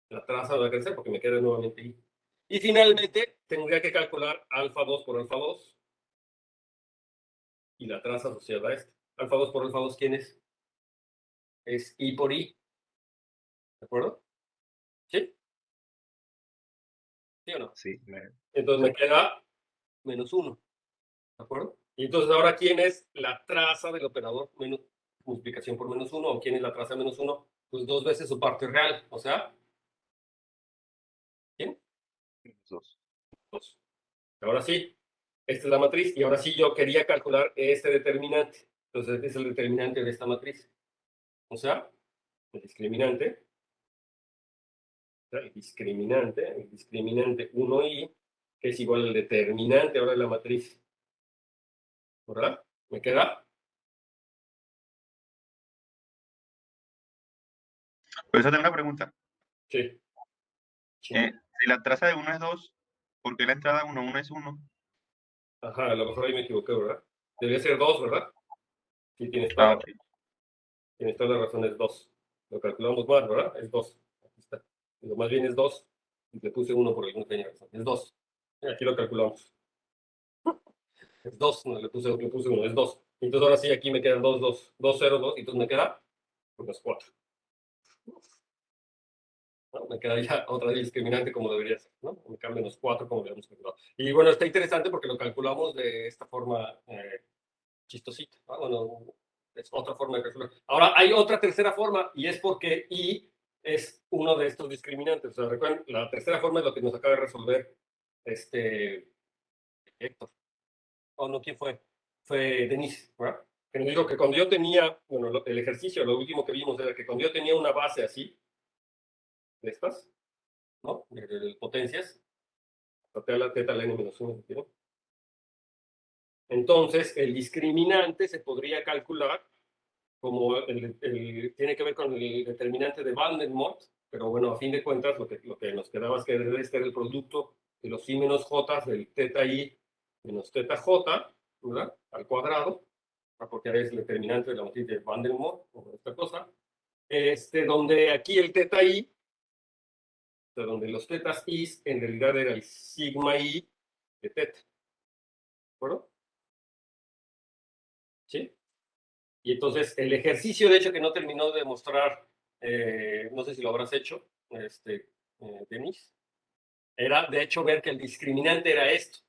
La traza va a crecer porque me queda nuevamente i. Y finalmente, tendría que calcular alfa 2 por alfa 2 y la traza asociada a esto. Alfa 2 por alfa 2, ¿quién es? Es i por i. ¿De acuerdo? ¿Sí? ¿Sí o no? Sí, Entonces sí, me queda menos 1. ¿De acuerdo? Y entonces ahora, ¿quién es la traza del operador menos multiplicación por menos 1? ¿O quién es la traza de menos 1? Pues dos veces su parte real. O sea, ¿quién? menos dos. 2. Ahora sí, esta es la matriz. Y ahora sí yo quería calcular este determinante. Entonces, este es el determinante de esta matriz. O sea, el discriminante, el discriminante 1i, que es igual al determinante ahora de la matriz. ¿Verdad? ¿Me queda? por eso tengo una pregunta. Sí. Chingón. Si la traza de 1 es 2, ¿por qué la entrada 1, 1 es 1? Ajá, a lo mejor ahí me equivoqué, ¿verdad? Debería ser 2, ¿verdad? Sí, Ah, ok. tienes toda la razón, es 2. Lo calculamos mal, ¿verdad? Es 2. Aquí está. Lo más bien es 2. Y le puse 1 por alguna pequeña razón. Es 2. Aquí lo calculamos. Es 2. No, le puse 1. Es 2. Entonces ahora sí, aquí me quedan 2, 2. 2, 0, 2. Y entonces me queda pues 4. ¿no? Me queda ya otra vez discriminante como debería ser, ¿no? Me queda -4 como habíamos calculado. Y bueno, está interesante porque lo calculamos de esta forma chistosita, ¿no? Bueno, es otra forma de calcular. Ahora, hay otra tercera forma y es porque I es uno de estos discriminantes. O sea, recuerden, la tercera forma es lo que nos acaba de resolver Héctor. ¿O no? ¿Quién fue? Fue Denise, ¿verdad? Que nos dijo que cuando yo tenía, bueno, el ejercicio, lo último que vimos era que cuando yo tenía una base así, de estas, ¿no? De potencias, la teta, la n menos 1, ¿no? Entonces, el discriminante se podría calcular como tiene que ver con el determinante de Van der Waals, pero bueno, a fin de cuentas, lo que nos quedaba es que este era el producto de los I menos J del teta I menos teta J, ¿verdad? Al cuadrado, porque es el determinante de la matriz de Van der Waals, o esta cosa, donde aquí el teta I, donde los tetas I en realidad era el sigma I de teta, ¿de acuerdo? ¿Sí? Y entonces el ejercicio, de hecho, que no terminó de mostrar, no sé si lo habrás hecho, Denis, era de hecho ver que el discriminante era esto,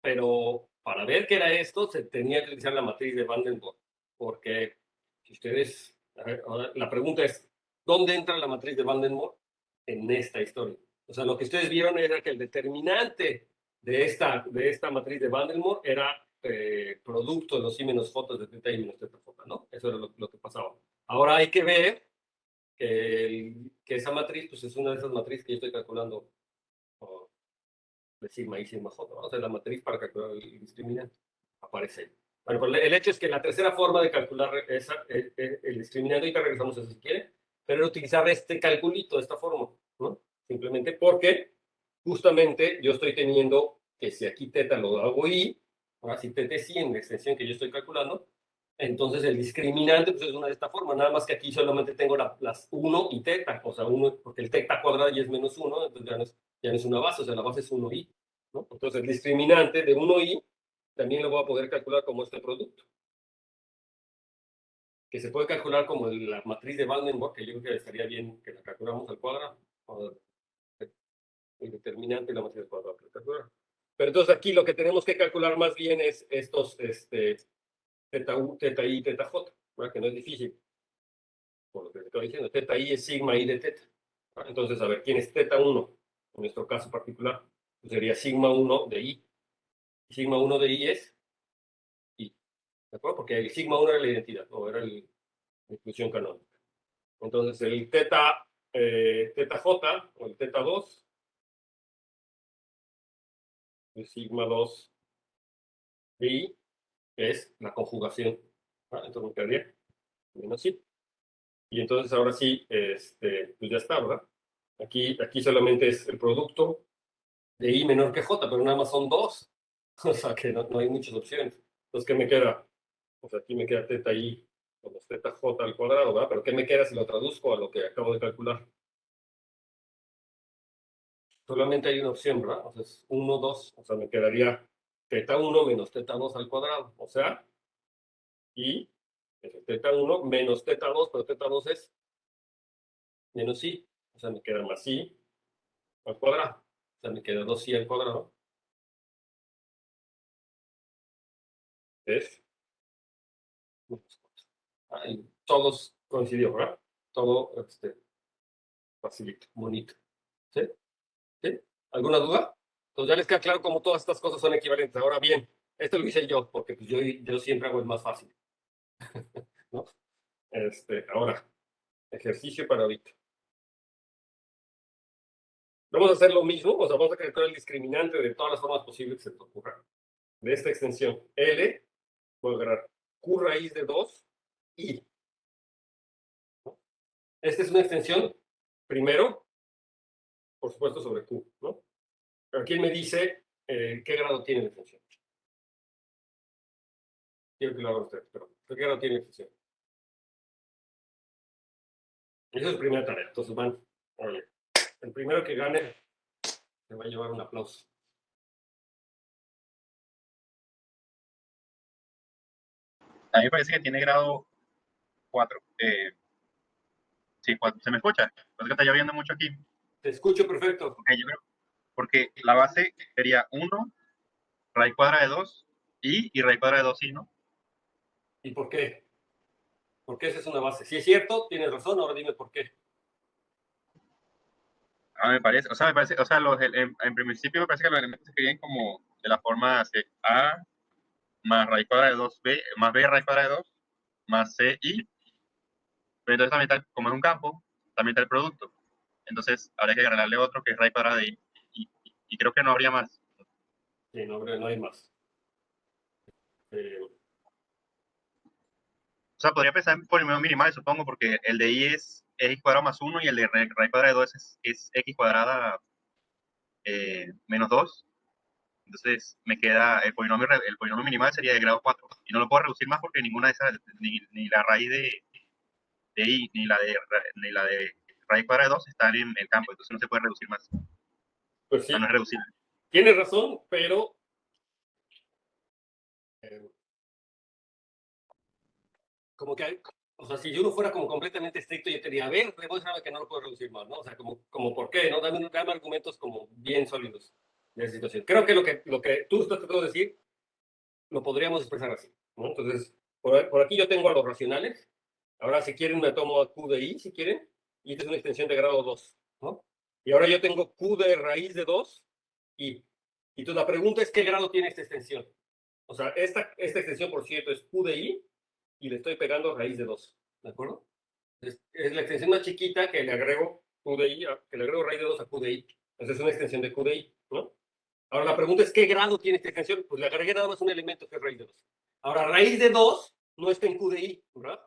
pero para ver que era esto se tenía que utilizar la matriz de Van den Bosch, porque si ustedes, a ver, ahora, la pregunta es, ¿dónde entra la matriz de Van den Bosch? En esta historia. O sea, lo que ustedes vieron era que el determinante de esta matriz de Van den Bosch era producto de los I menos J de teta I menos teta J, ¿no? Eso era lo que pasaba. Ahora hay que ver que esa matriz, pues es una de esas matrices que yo estoy calculando de sigma I, sigma J, ¿no? O sea, la matriz para calcular el discriminante aparece ahí. Bueno, pues el hecho es que la tercera forma de calcular el discriminante, ahorita regresamos a eso si quiere, pero era utilizar este calculito, esta forma, ¿no? Simplemente porque justamente yo estoy teniendo que si aquí teta lo hago I, ahora si teta es I en la extensión que yo estoy calculando, entonces el discriminante pues es una de esta forma, nada más que aquí solamente tengo las 1 y teta, o sea, 1, porque el teta cuadrado ya es -1, entonces ya no es una base, o sea, la base es 1i, ¿no? Entonces el discriminante de 1i también lo voy a poder calcular como este producto, que se puede calcular como la matriz de Van den Bosch, que yo creo que estaría bien que la calculamos al cuadrado, el determinante y la matriz al cuadrado. Pero entonces aquí lo que tenemos que calcular más bien es estos teta u, teta i, teta j, ¿verdad? Que no es difícil, por lo que estoy diciendo. Teta i es sigma i de teta. Entonces, a ver, ¿quién es teta 1? En nuestro caso particular, pues sería sigma 1 de i. Sigma 1 de i es i, ¿de acuerdo? Porque el sigma 1 era la identidad, no era la inclusión canónica. Entonces, el teta j, o el teta 2, el sigma 2 de i, es la conjugación. Entonces me quedaría menos i. Y entonces ahora sí, pues ya está, ¿verdad? Aquí solamente es el producto de i menor que j, pero nada más son dos. O sea que no hay muchas opciones. Entonces, ¿qué me queda? Pues aquí me queda teta i con los teta j al cuadrado, ¿verdad? Pero ¿qué me queda si lo traduzco a lo que acabo de calcular? Solamente hay una opción, ¿verdad? O sea, es 1, 2. O sea, me quedaría teta 1 menos teta 2 al cuadrado. O sea, y teta 1 menos teta 2, pero teta 2 es menos i. O sea, me queda más i al cuadrado. O sea, me queda 2i al cuadrado. Es. Todos coincidió, ¿verdad? Todo facilito, bonito. ¿Sí? ¿Sí? ¿Alguna duda? Entonces ya les queda claro cómo todas estas cosas son equivalentes. Ahora bien, esto lo hice yo, porque pues, yo siempre hago el más fácil, ¿no? Ahora, ejercicio para ahorita. Vamos a hacer lo mismo, o sea, vamos a calcular el discriminante de todas las formas posibles que se te ocurran. De esta extensión L, voy a agarrar Q raíz de 2 I. Esta es una extensión, primero, por supuesto, sobre Q, ¿no? Pero ¿quién me dice qué grado tiene la extensión? Quiero que lo hagan ustedes, pero ¿qué grado tiene la extensión? Esa es la primera tarea. Entonces van, oye, el primero que gane se va a llevar un aplauso. A mí me parece que tiene grado 4. Sí, 4. ¿Se me escucha? Parece que está lloviendo mucho aquí. Te escucho perfecto. Ok, yo creo, porque la base sería 1, raíz cuadrada de 2, y raíz cuadrada de 2i, ¿no? ¿Y por qué? Porque esa es una base. Si es cierto, tienes razón, ahora dime por qué. Me parece, o sea, en principio me parece que los elementos se escriben como de la forma a más raíz cuadrada de 2b, más b raíz cuadrada de 2, más ci, pero entonces también está, como es un campo, también está el producto. Entonces habría que agregarle otro que es raíz cuadrada de i, y creo que no habría más. Sí, no hay más. O sea, podría pensar en polinomios minimales, supongo, porque el de i es x cuadrado más 1 y el de raíz cuadrada de 2 es x cuadrada menos 2. Entonces me queda el polinomio minimal sería de grado 4. Y no lo puedo reducir más porque ninguna de esas, ni la raíz de i, ni la de raíz cuadrada de 2 están en el campo. Entonces no se puede reducir más. Pues O sí, sea, no es reducible. tienes razón, pero como que hay, o sea, si yo no fuera como completamente estricto, yo te diría, a ver, demuéstrame que no lo puedo reducir más, ¿no? O sea, como ¿por qué? ¿No? Dame argumentos como bien sólidos de la situación. Creo que lo que tú estás tratando de decir lo podríamos expresar así, ¿no? Entonces, por aquí yo tengo a los racionales. Ahora, si quieren, me tomo a Q de I, si quieren, y esta es una extensión de grado 2, ¿no? Y ahora yo tengo Q de raíz de 2 y entonces la pregunta es, ¿qué grado tiene esta extensión? O sea, esta extensión, por cierto, es Q de I y le estoy pegando raíz de 2, ¿de acuerdo? Es la extensión más chiquita que le agrego Q de I, que le agrego raíz de 2 a Q de I. Entonces es una extensión de Q de I, ¿no? Ahora la pregunta es, ¿qué grado tiene esta extensión? Pues le agregué nada más un elemento que es raíz de 2. Ahora, raíz de 2 no está en Q de I, ¿verdad?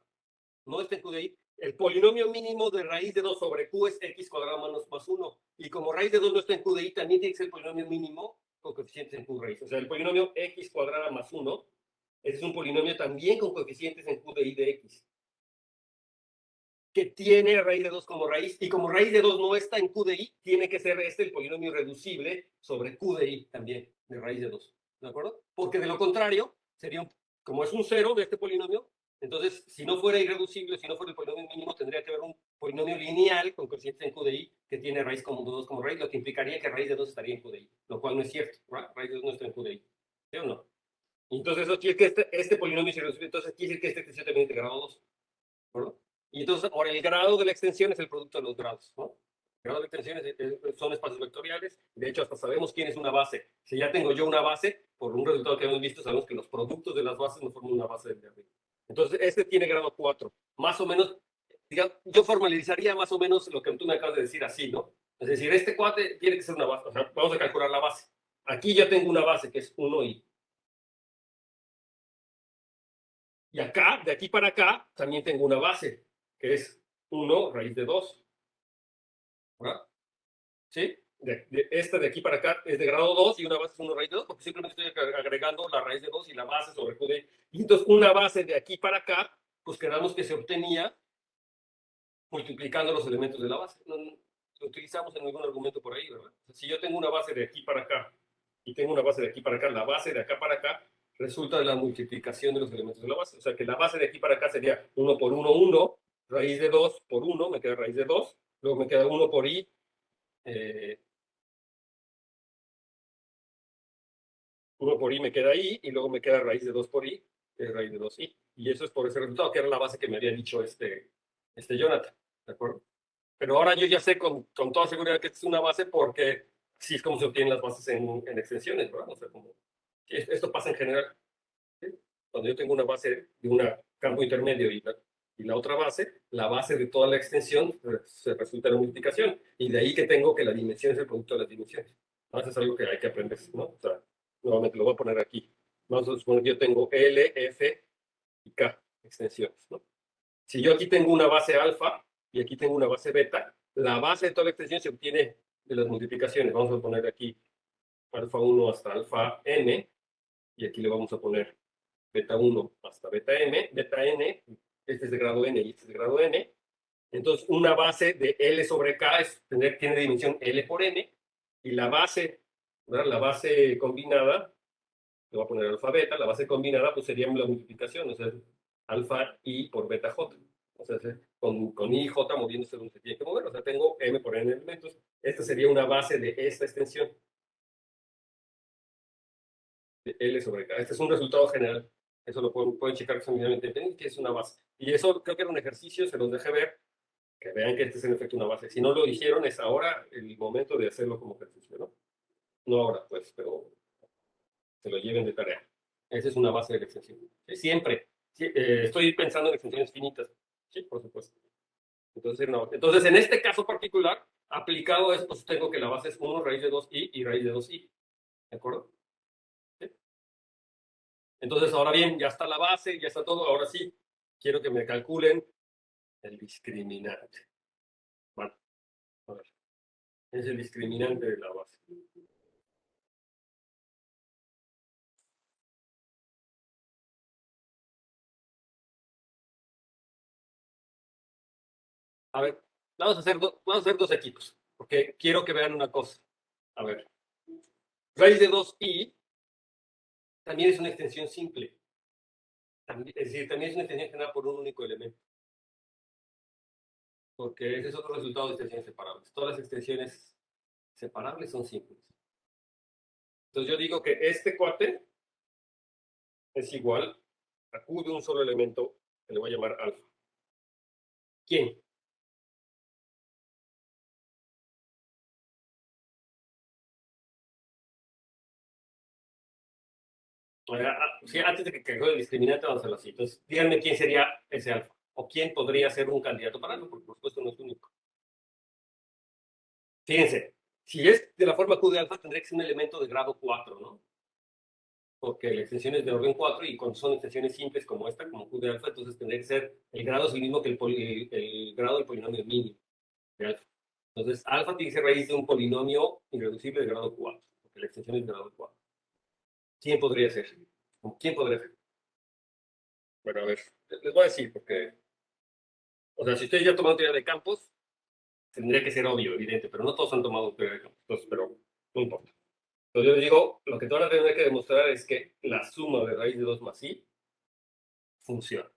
No está en Q de I. El polinomio mínimo de raíz de 2 sobre Q es x cuadrado menos más 1. Y como raíz de 2 no está en Q de I, también tiene que ser el polinomio mínimo con coeficientes en Q raíz. O sea, el polinomio x cuadrada más 1, ese es un polinomio también con coeficientes en Q de I de x, que tiene raíz de 2 como raíz, y como raíz de 2 no está en Q de I, tiene que ser este el polinomio irreducible sobre Q de I también, de raíz de 2. ¿De acuerdo? Porque de lo contrario, sería como es un cero de este polinomio, entonces si no fuera irreducible, si no fuera el polinomio mínimo, tendría que haber un polinomio lineal con coeficientes en Q de I que tiene raíz como 2 como raíz, lo que implicaría que raíz de 2 estaría en Q de I, lo cual no es cierto, ¿verdad? Raíz de 2 no está en Q de I. ¿Sí o no? Entonces eso quiere que este polinomio es irreducible, entonces quiere decir que esta extensión también es de grado 2. ¿No? Y entonces, ahora el grado de la extensión es el producto de los grados, ¿no? El grado de extensión son espacios vectoriales. De hecho, hasta sabemos quién es una base. Si ya tengo yo una base, por un resultado que hemos visto, sabemos que los productos de las bases no forman una base de arriba. Entonces, este tiene grado 4. Más o menos, digamos, yo formalizaría más o menos lo que tú me acabas de decir así, ¿no? Es decir, este cuate tiene que ser una base. O sea, vamos a calcular la base. Aquí ya tengo una base que es 1 y acá, de aquí para acá, también tengo una base, que es 1 raíz de 2. ¿Verdad? ¿Sí? Esta de aquí para acá es de grado 2 y una base es 1 raíz de 2, porque simplemente estoy agregando la raíz de 2 y la base sobre Q de. Y entonces una base de aquí para acá, pues quedamos que se obtenía multiplicando los elementos de la base. No, lo utilizamos en algún argumento por ahí, ¿verdad? O sea, si yo tengo una base de aquí para acá y tengo una base de aquí para acá, la base de acá para acá resulta de la multiplicación de los elementos de la base. O sea que la base de aquí para acá sería 1 por 1, 1, raíz de 2 por 1, me queda raíz de 2, luego me queda 1 por i, 1 por i me queda i, y luego me queda raíz de 2 por i, que es raíz de 2i. Y eso es por ese resultado, que era la base que me había dicho este Jonathan, ¿de acuerdo? Pero ahora yo ya sé con toda seguridad que es una base porque sí es como se obtienen las bases en extensiones, ¿verdad? O sea, como, esto pasa en general. ¿Sí? Cuando yo tengo una base de un campo intermedio y la otra base, la base de toda la extensión se resulta en la multiplicación. Y de ahí que tengo que la dimensión es el producto de las dimensiones. Eso es algo que hay que aprender, ¿no? O sea, nuevamente lo voy a poner aquí. Vamos a suponer que yo tengo L, F y K extensiones, ¿no? Si yo aquí tengo una base alfa y aquí tengo una base beta, la base de toda la extensión se obtiene de las multiplicaciones. Vamos a poner aquí alfa 1 hasta alfa n, y aquí le vamos a poner beta 1 hasta beta m, beta n, este es de grado n y este es de grado n. Entonces, una base de L sobre K tiene dimensión L por n, y la base, ¿verdad? La base combinada, le voy a poner alfa beta, la base combinada pues sería la multiplicación, o sea, alfa i por beta j. O sea, con I, J moviéndose donde se tiene que mover. O sea, tengo M por N elementos. Esta sería una base de esta extensión. De L sobre K. Este es un resultado general. Eso lo pueden checar examinadamente, que es una base. Y eso creo que era un ejercicio, se los dejé ver, que vean que este es en efecto una base. Si no lo dijeron, es ahora el momento de hacerlo como ejercicio, ¿no? No ahora, pues, pero se lo lleven de tarea. Esa es una base de la extensión. Siempre. Sí, estoy pensando en extensiones finitas. Sí, por supuesto. Entonces, no. Entonces, en este caso particular, aplicado a esto, tengo que la base es 1 raíz de 2i y raíz de 2i. ¿De acuerdo? ¿Sí? Entonces, ahora bien, ya está la base, ya está todo. Ahora sí, quiero que me calculen el discriminante. Bueno, a ver. Es el discriminante de la base. A ver, vamos a hacer dos equipos, porque quiero que vean una cosa. A ver, raíz de 2i también es una extensión simple. También, es decir, también es una extensión generada por un único elemento. Porque ese es otro resultado de extensiones separables. Todas las extensiones separables son simples. Entonces yo digo que este cuate es igual a Q de un solo elemento que le voy a llamar alfa. ¿Quién? Sí, antes de que caiga el discriminante, vamos a hacerlo así. Entonces, díganme quién sería ese alfa. O quién podría ser un candidato para algo, porque por supuesto no es único. Fíjense, si es de la forma Q de alfa, tendría que ser un elemento de grado 4, ¿no? Porque la extensión es de orden 4 y cuando son extensiones simples como esta, como Q de alfa, entonces tendría que ser el grado es el mismo que el grado del polinomio mínimo de alfa. Entonces, alfa tiene que ser raíz de un polinomio irreducible de grado 4, porque la extensión es de grado 4. ¿Quién podría ser? ¿Quién podría ser? Bueno, a ver, les voy a decir, porque, o sea, si ustedes ya tomaron teoría de campos, tendría que ser obvio, evidente, pero no todos han tomado teoría de campos, entonces, pero no importa. Entonces yo les digo, lo que te van a tener que demostrar es que la suma de raíz de 2 más i funciona.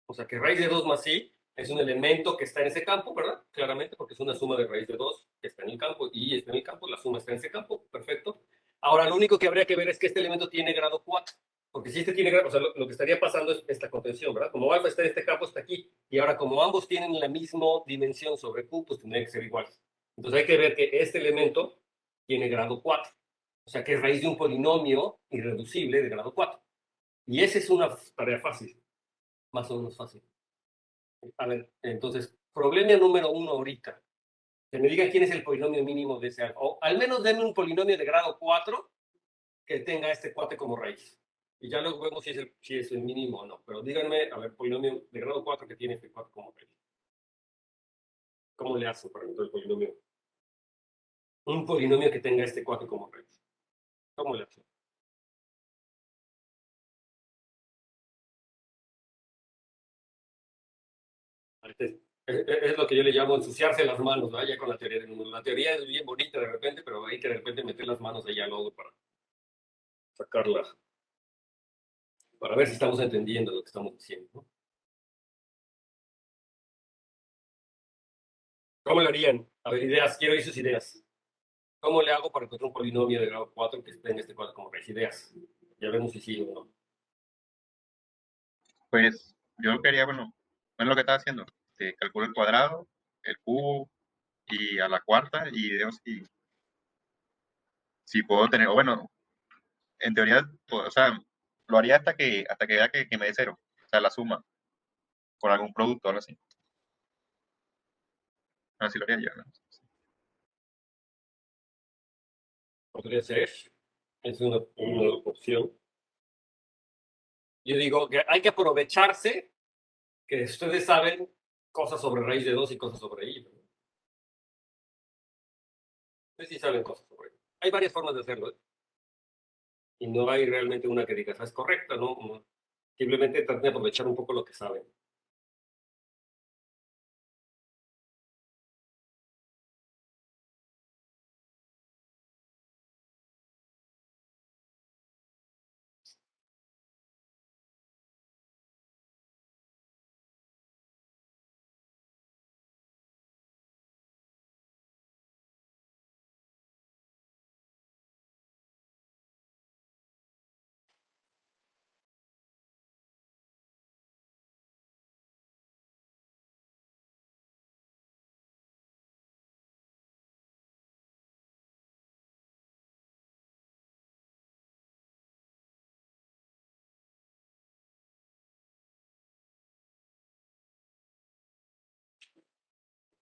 O sea, que raíz de 2 más i es un elemento que está en ese campo, ¿verdad? Claramente, porque es una suma de raíz de 2 que está en el campo y está en el campo, la suma está en ese campo, perfecto. Ahora, lo único que habría que ver es que este elemento tiene grado 4, porque si este tiene grado, o sea, lo que estaría pasando es esta contención, ¿verdad? Como alfa está en este campo, está aquí, y ahora como ambos tienen la misma dimensión sobre Q, pues tendrían que ser iguales. Entonces hay que ver que este elemento tiene grado 4, o sea, que es raíz de un polinomio irreducible de grado 4. Y esa es una tarea fácil, más o menos fácil. A ver, entonces, problema número 1 ahorita. Que me digan quién es el polinomio mínimo de ese alfa. O al menos denme un polinomio de grado 4 que tenga este cuate como raíz. Y ya luego vemos si es el mínimo o no. Pero díganme, a ver, polinomio de grado 4 que tiene este cuate como raíz. ¿Cómo le hacen para encontrar el polinomio? Un polinomio que tenga este cuate como raíz. ¿Cómo le hacen? Es lo que yo le llamo ensuciarse las manos, ¿no? Ya con la teoría de números. La teoría es bien bonita de repente, pero hay que de repente meter las manos allá al lodo para sacarla, para ver si estamos entendiendo lo que estamos diciendo, ¿no? ¿Cómo lo harían? A ver, ideas, quiero oír sus ideas. ¿Cómo le hago para encontrar un polinomio de grado 4 que esté en este cuadro como raíz? Ideas. Ya vemos si sí o no. Pues yo quería, bueno, lo que estaba haciendo. Calculo el cuadrado, el cubo y a la cuarta y veo si puedo tener, o bueno, en teoría, o sea, lo haría hasta que vea que me dé cero. O sea, la suma por algún producto o algo así. Así lo haría yo, ¿no? Podría ser. Es una opción. Yo digo que hay que aprovecharse que ustedes saben cosas sobre raíz de 2 y cosas sobre i. Ustedes sí saben cosas sobre i. Hay varias formas de hacerlo, ¿eh? Y no hay realmente una que diga, es correcta, ¿no? Simplemente traten de aprovechar un poco lo que saben.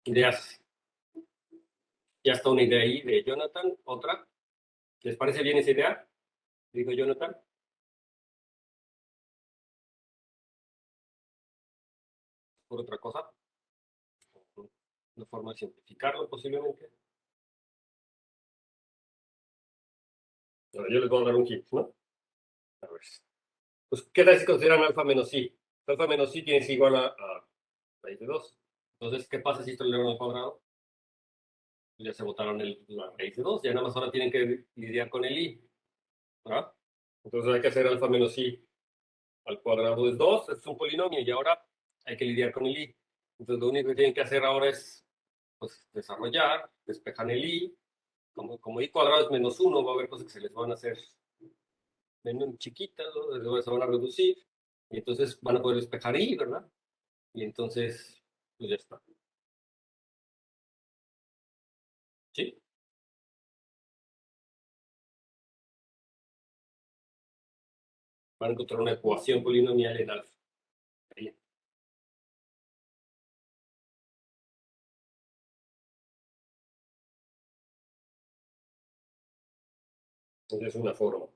Ideas. Ya está una idea ahí de Jonathan. Otra. ¿Les parece bien esa idea? Digo Jonathan. Por otra cosa. Una forma de simplificarlo posiblemente. Ahora yo les voy a dar un hit, ¿no? A ver. Pues, ¿qué tal si consideran alfa menos i? Alfa menos i tiene que ser igual a raíz de 2. Entonces, ¿qué pasa si esto lo elevan al cuadrado? Ya se botaron la raíz de 2. Ya nada más ahora tienen que lidiar con el i. ¿Verdad? Entonces hay que hacer alfa menos i al cuadrado es 2. Es un polinomio y ahora hay que lidiar con el i. Entonces lo único que tienen que hacer ahora es pues, desarrollar, despejan el i. Como i cuadrado es menos 1, va a haber cosas que se les van a hacer menos chiquitas, ¿no? Se van a reducir. Y entonces van a poder despejar i, ¿verdad? Y entonces, pues ya está. ¿Sí? Van a encontrar una ecuación polinomial en alfa. Ahí. Entonces es una forma.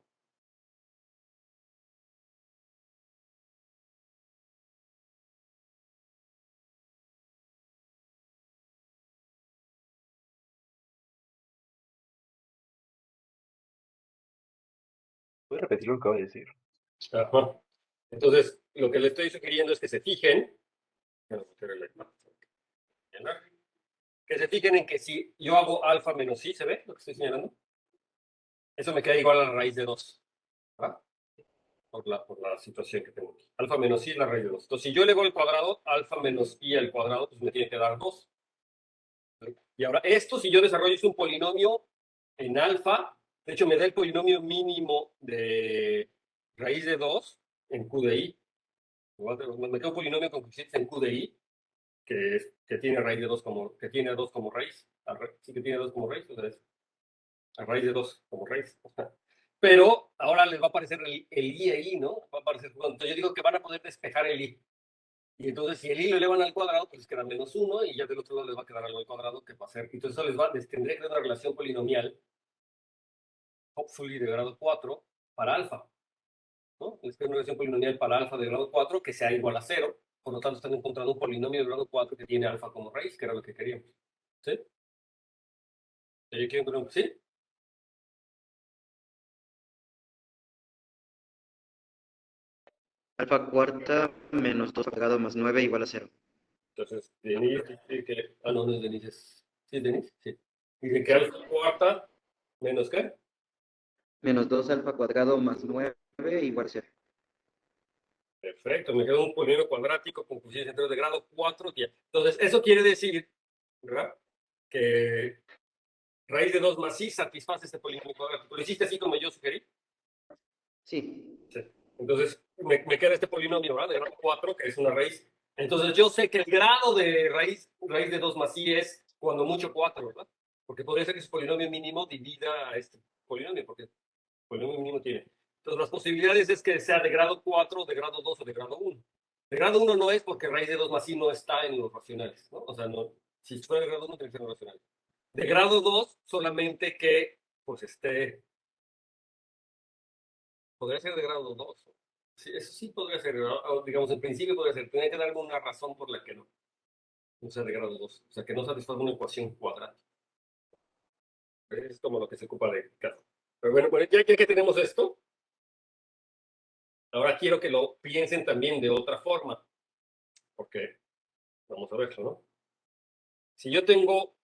¿Puedes repetir lo que acabo de decir? Ajá. Entonces, lo que le estoy sugiriendo es que se fijen, que se fijen en que si yo hago alfa menos i, ¿se ve lo que estoy señalando? Eso me queda igual a la raíz de 2, ¿verdad? Por la situación que tengo aquí. Alfa menos i es la raíz de 2. Entonces, si yo elevo al cuadrado, alfa menos i al cuadrado, pues me tiene que dar 2. Y ahora, esto, si yo desarrollo es un polinomio en alfa, de hecho me da el polinomio mínimo de raíz de 2 en q de i. Me queda un polinomio con coeficientes en q de i, que tiene raíz de 2 como, que tiene 2 como raíz. Sí que tiene 2 como raíz, o sea, es a raíz de 2 como raíz. Pero ahora les va a aparecer el i ahí, ¿no? Va a aparecer, entonces yo digo que van a poder despejar el i. Y entonces, si el i lo elevan al cuadrado, pues queda menos 1 y ya del otro lado les va a quedar algo al cuadrado que va a ser. Entonces, eso les tendría que dar una relación polinomial, hopefully de grado 4, para alfa, ¿no? Les queda una relación polinomial para alfa de grado 4 que sea igual a 0. Por lo tanto, están encontrando un polinomio de grado 4 que tiene alfa como raíz, que era lo que queríamos. ¿Sí? Yo quiero encontrar un... ¿Sí? Alfa cuarta menos 2 cuadrado más 9 igual a 0. Entonces, Denis dice que... Ah, no, no es Denis, es... ¿Sí es Denis? Sí. Dice que alfa cuarta menos ¿qué? Menos 2 alfa cuadrado más 9 igual a 0. Perfecto, me queda un polinomio cuadrático con coeficientes enteros de grado 4, 10. Entonces, eso quiere decir, ¿verdad? Que raíz de 2 más i satisface este polinomio cuadrático. ¿Lo hiciste así como yo sugerí? Sí. Sí. Entonces, me queda este polinomio, ¿verdad? De grado 4, que es una raíz. Entonces, yo sé que el grado de raíz de 2 más i es cuando mucho 4, ¿verdad? Porque podría ser que su polinomio mínimo divida a este polinomio, porque el polinomio mínimo tiene. Entonces, las posibilidades es que sea de grado 4, de grado 2 o de grado 1. De grado 1 no es porque raíz de 2 más i no está en los racionales, ¿no? O sea, no, si fuera de grado 1 tiene que ser en los racionales. De grado 2, solamente que, pues, podría ser de grado 2. Sí, eso sí podría ser, digamos, en principio podría ser. Tiene que dar alguna razón por la que no sea de grado 2. O sea, que no satisfaga una ecuación cuadrática. Es como lo que se ocupa de caso. Pero bueno, ya que tenemos esto, ahora quiero que lo piensen también de otra forma. Porque, vamos a verlo, ¿no? Si yo tengo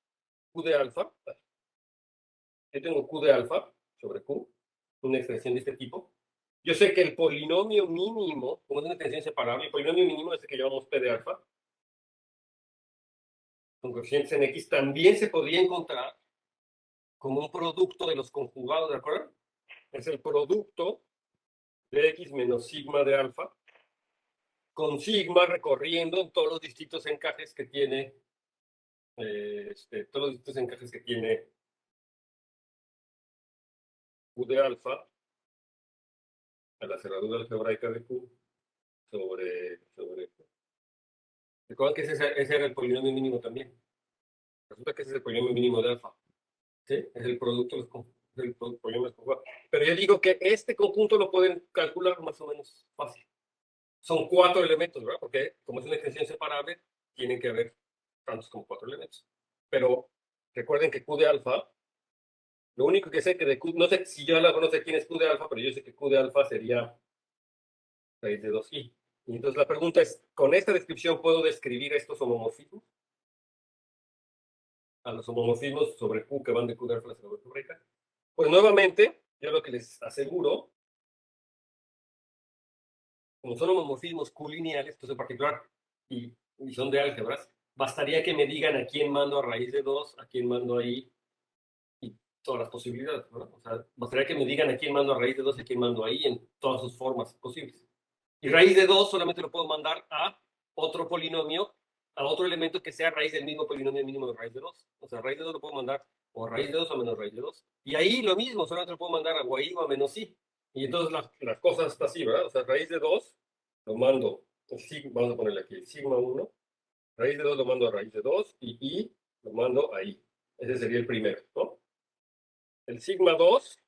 Q de alfa, yo tengo Q de alfa sobre Q, una extensión de este tipo. Yo sé que el polinomio mínimo, como es una extensión separable, el polinomio mínimo es el que llamamos P de alfa, con coeficientes en X, también se podría encontrar como un producto de los conjugados, ¿de acuerdo? Es el producto de X menos sigma de alfa, con sigma recorriendo en todos los distintos encajes que tiene, todos los distintos encajes que tiene Q de alfa, a la cerradura algebraica de Q, sobre Q. Recuerden que ese era el polinomio mínimo también. Resulta que ese es el polinomio mínimo de alfa. ¿Sí? Es el producto del polinomio conjugado. Pero yo digo que este conjunto lo pueden calcular más o menos fácil. Son 4 elementos, ¿verdad? Porque como es una extensión separable, tienen que haber tantos como 4 elementos. Pero recuerden que Q de alfa, lo único que sé que de Q, no sé si yo no sé quién es Q de alfa, pero yo sé que Q de alfa sería raíz de 2i. Y entonces la pregunta es, ¿con esta descripción puedo describir estos homomorfismos? A los homomorfismos sobre Q que van de Q de alfa a la algebraica. Pues nuevamente, yo lo que les aseguro, como son homomorfismos Q-lineales, entonces en particular, y son de álgebras, bastaría que me digan a quién mando a raíz de 2, a quién mando ahí, y todas las posibilidades, ¿no? O sea, bastaría que me digan a quién mando a raíz de 2 y a quién mando ahí en todas sus formas posibles. Y raíz de 2 solamente lo puedo mandar a otro polinomio, a otro elemento que sea raíz del mismo polinomio mínimo de raíz de 2. O sea, raíz de 2 lo puedo mandar o a raíz de 2 o menos raíz de 2. Y ahí lo mismo, solamente lo puedo mandar a o a i o a menos i. Y entonces la cosa está así, ¿verdad? O sea, raíz de 2 lo mando, vamos a ponerle aquí, sigma 1. Raíz de 2 lo mando a raíz de 2 y i lo mando ahí. Ese sería el primero, ¿no? El sigma 2,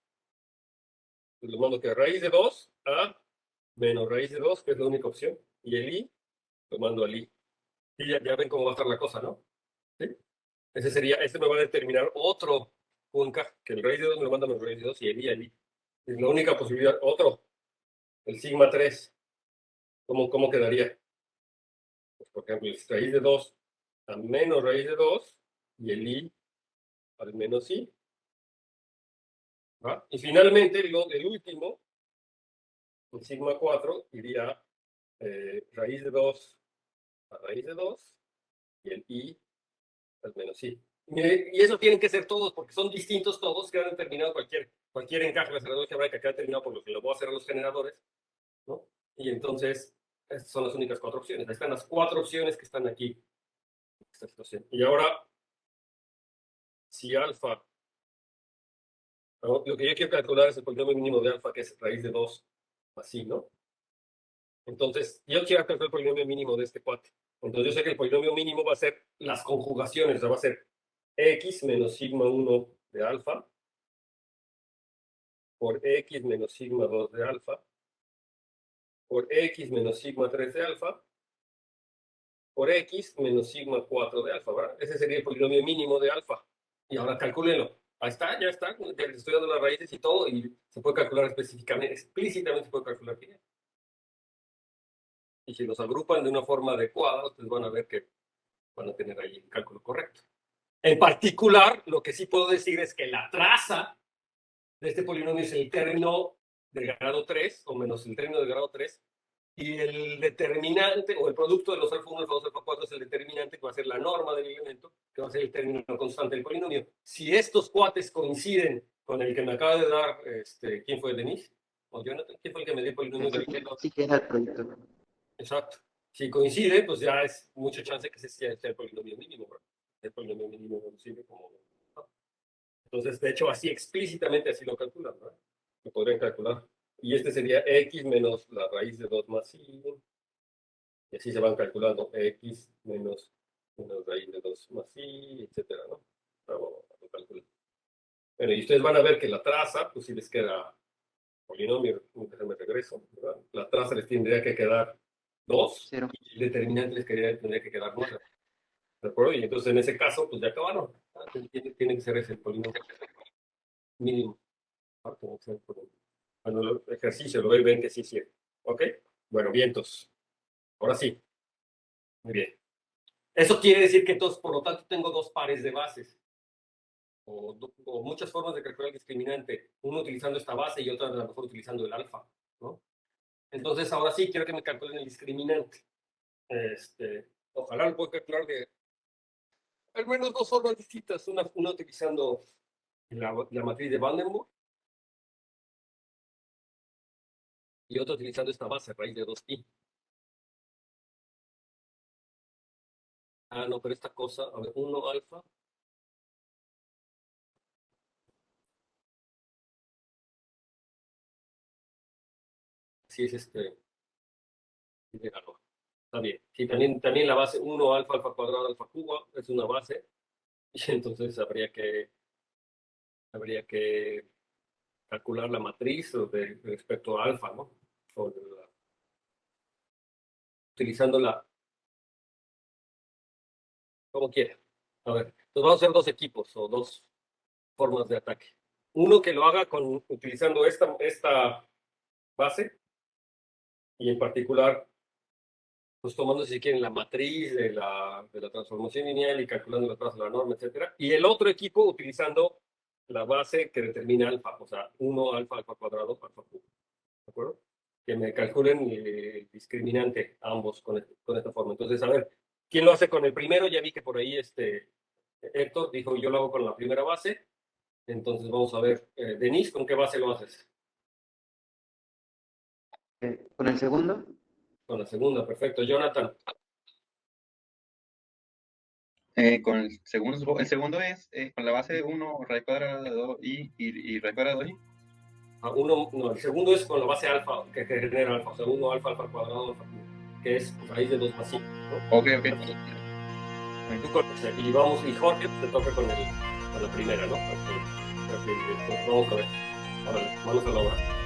pues lo mando que raíz de 2 a menos raíz de 2, que es la única opción. Y el i lo mando al i. Y ya ven cómo va a estar la cosa, ¿no? ¿Sí? Ese me va a determinar otro Cuenca, que el raíz de 2 me lo manda a menos raíz de 2 y el i al i. Es la única posibilidad. Otro, el sigma 3. ¿Cómo quedaría? Pues, por ejemplo, el raíz de 2 a menos raíz de 2 y el i al menos i. ¿Va? Y finalmente, el último, el sigma 4, iría raíz de 2 a raíz de 2 y el i al menos i. Y eso tienen que ser todos, porque son distintos todos, que han determinado cualquier encaje de la cerradura algebraica que ha determinado por lo que lo voy a hacer a los generadores, ¿no? Y entonces, estas son las únicas 4 opciones. Ahí están las 4 opciones que están aquí en esta situación. Y ahora, si alfa, ¿no? Lo que yo quiero calcular es el polinomio mínimo de alfa, que es raíz de 2, así, ¿no? Entonces, yo quiero calcular el polinomio mínimo de este cuate. Entonces, yo sé que el polinomio mínimo va a ser las conjugaciones, o sea, va a ser x menos sigma 1 de alfa por x menos sigma 2 de alfa por x menos sigma 3 de alfa por x menos sigma 4 de alfa, ¿verdad? Ese sería el polinomio mínimo de alfa. Y ahora calcúlenlo. Ahí está, ya está. Estoy dando las raíces y todo, y se puede calcular específicamente, explícitamente se puede calcular bien. Y si los agrupan de una forma adecuada, ustedes van a ver que van a tener ahí el cálculo correcto. En particular, lo que sí puedo decir es que la traza de este polinomio es el término de grado 3, o menos el término de grado 3, y el determinante, o el producto de los alfa 1, alfa 2, alfa 4 es el determinante, que va a ser la norma del elemento, que va a ser el término constante del polinomio. Si estos cuates coinciden con el que me acaba de dar, ¿quién fue, Denise? ¿O Jonathan? ¿Quién fue el que me dio el polinomio del elemento? Sí que era el proyecto. Exacto. Si coincide, pues ya es mucha chance que ese sea el polinomio mínimo, ¿verdad? El polinomio mínimo reducible como... Entonces, de hecho, así explícitamente así lo calculan, ¿verdad? Lo podrían calcular. Y este sería x menos la raíz de 2 más i. Y así se van calculando x menos raíz de 2 más i, etcétera, ¿no? Vamos a calcular. Bueno, y ustedes van a ver que la traza, pues si les queda polinomio, me regreso, ¿verdad? La traza les tendría que quedar 2 Cero. y el determinante les tendría que quedar 9. ¿De acuerdo? Y entonces en ese caso, pues ya acabaron. Tiene que ser ese el polinomio mínimo. Tiene que ser el polinomio. Cuando el ejercicio lo ven que sí, sí. ¿Ok? Bueno, vientos. Ahora sí. Muy bien. Eso quiere decir que entonces, por lo tanto, tengo dos pares de bases. O muchas formas de calcular el discriminante. Uno utilizando esta base y otra a lo mejor utilizando el alfa, ¿no? Entonces, ahora sí, quiero que me calculen el discriminante. Ojalá lo pueda calcular de al menos dos formas distintas. Una utilizando la matriz de Vandenberg y otra utilizando esta base, raíz de 2pi. Ah, no, pero esta cosa, a ver, 1 alfa. Sí, es está bien. Sí, también la base 1 alfa, alfa cuadrado, alfa cubo, es una base. y entonces habría que calcular la matriz respecto a alfa, ¿no? Utilizando como quiera. A ver, entonces vamos a hacer dos equipos o dos formas de ataque. Uno que lo haga utilizando esta base y en particular, pues tomando si quieren la matriz de la transformación lineal y calculando la tasa de la norma, etcétera. Y el otro equipo utilizando la base que determina alfa, o sea, 1 alfa cuadrado, alfa cúbico. ¿De acuerdo? Que me calculen el discriminante ambos con esta forma. Entonces, a ver, ¿quién lo hace con el primero? Ya vi que por ahí Héctor dijo, yo lo hago con la primera base. Entonces, vamos a ver, Denise, ¿con qué base lo haces? Con el segundo, Con la segunda, perfecto. Jonathan, Con el segundo es con la base de 1 raíz cuadrada de 2 y raíz cuadrada de 2 no, el segundo es con la base alfa, que genera alfa, o sea, 1 alfa, alfa cuadrado, alfa cúbico, que es raíz de 2 más 5, ¿no? Ok. Y vamos, y Jorge te toca con la primera, ¿no? Pues vamos a ver. Ahora, manos a la obra.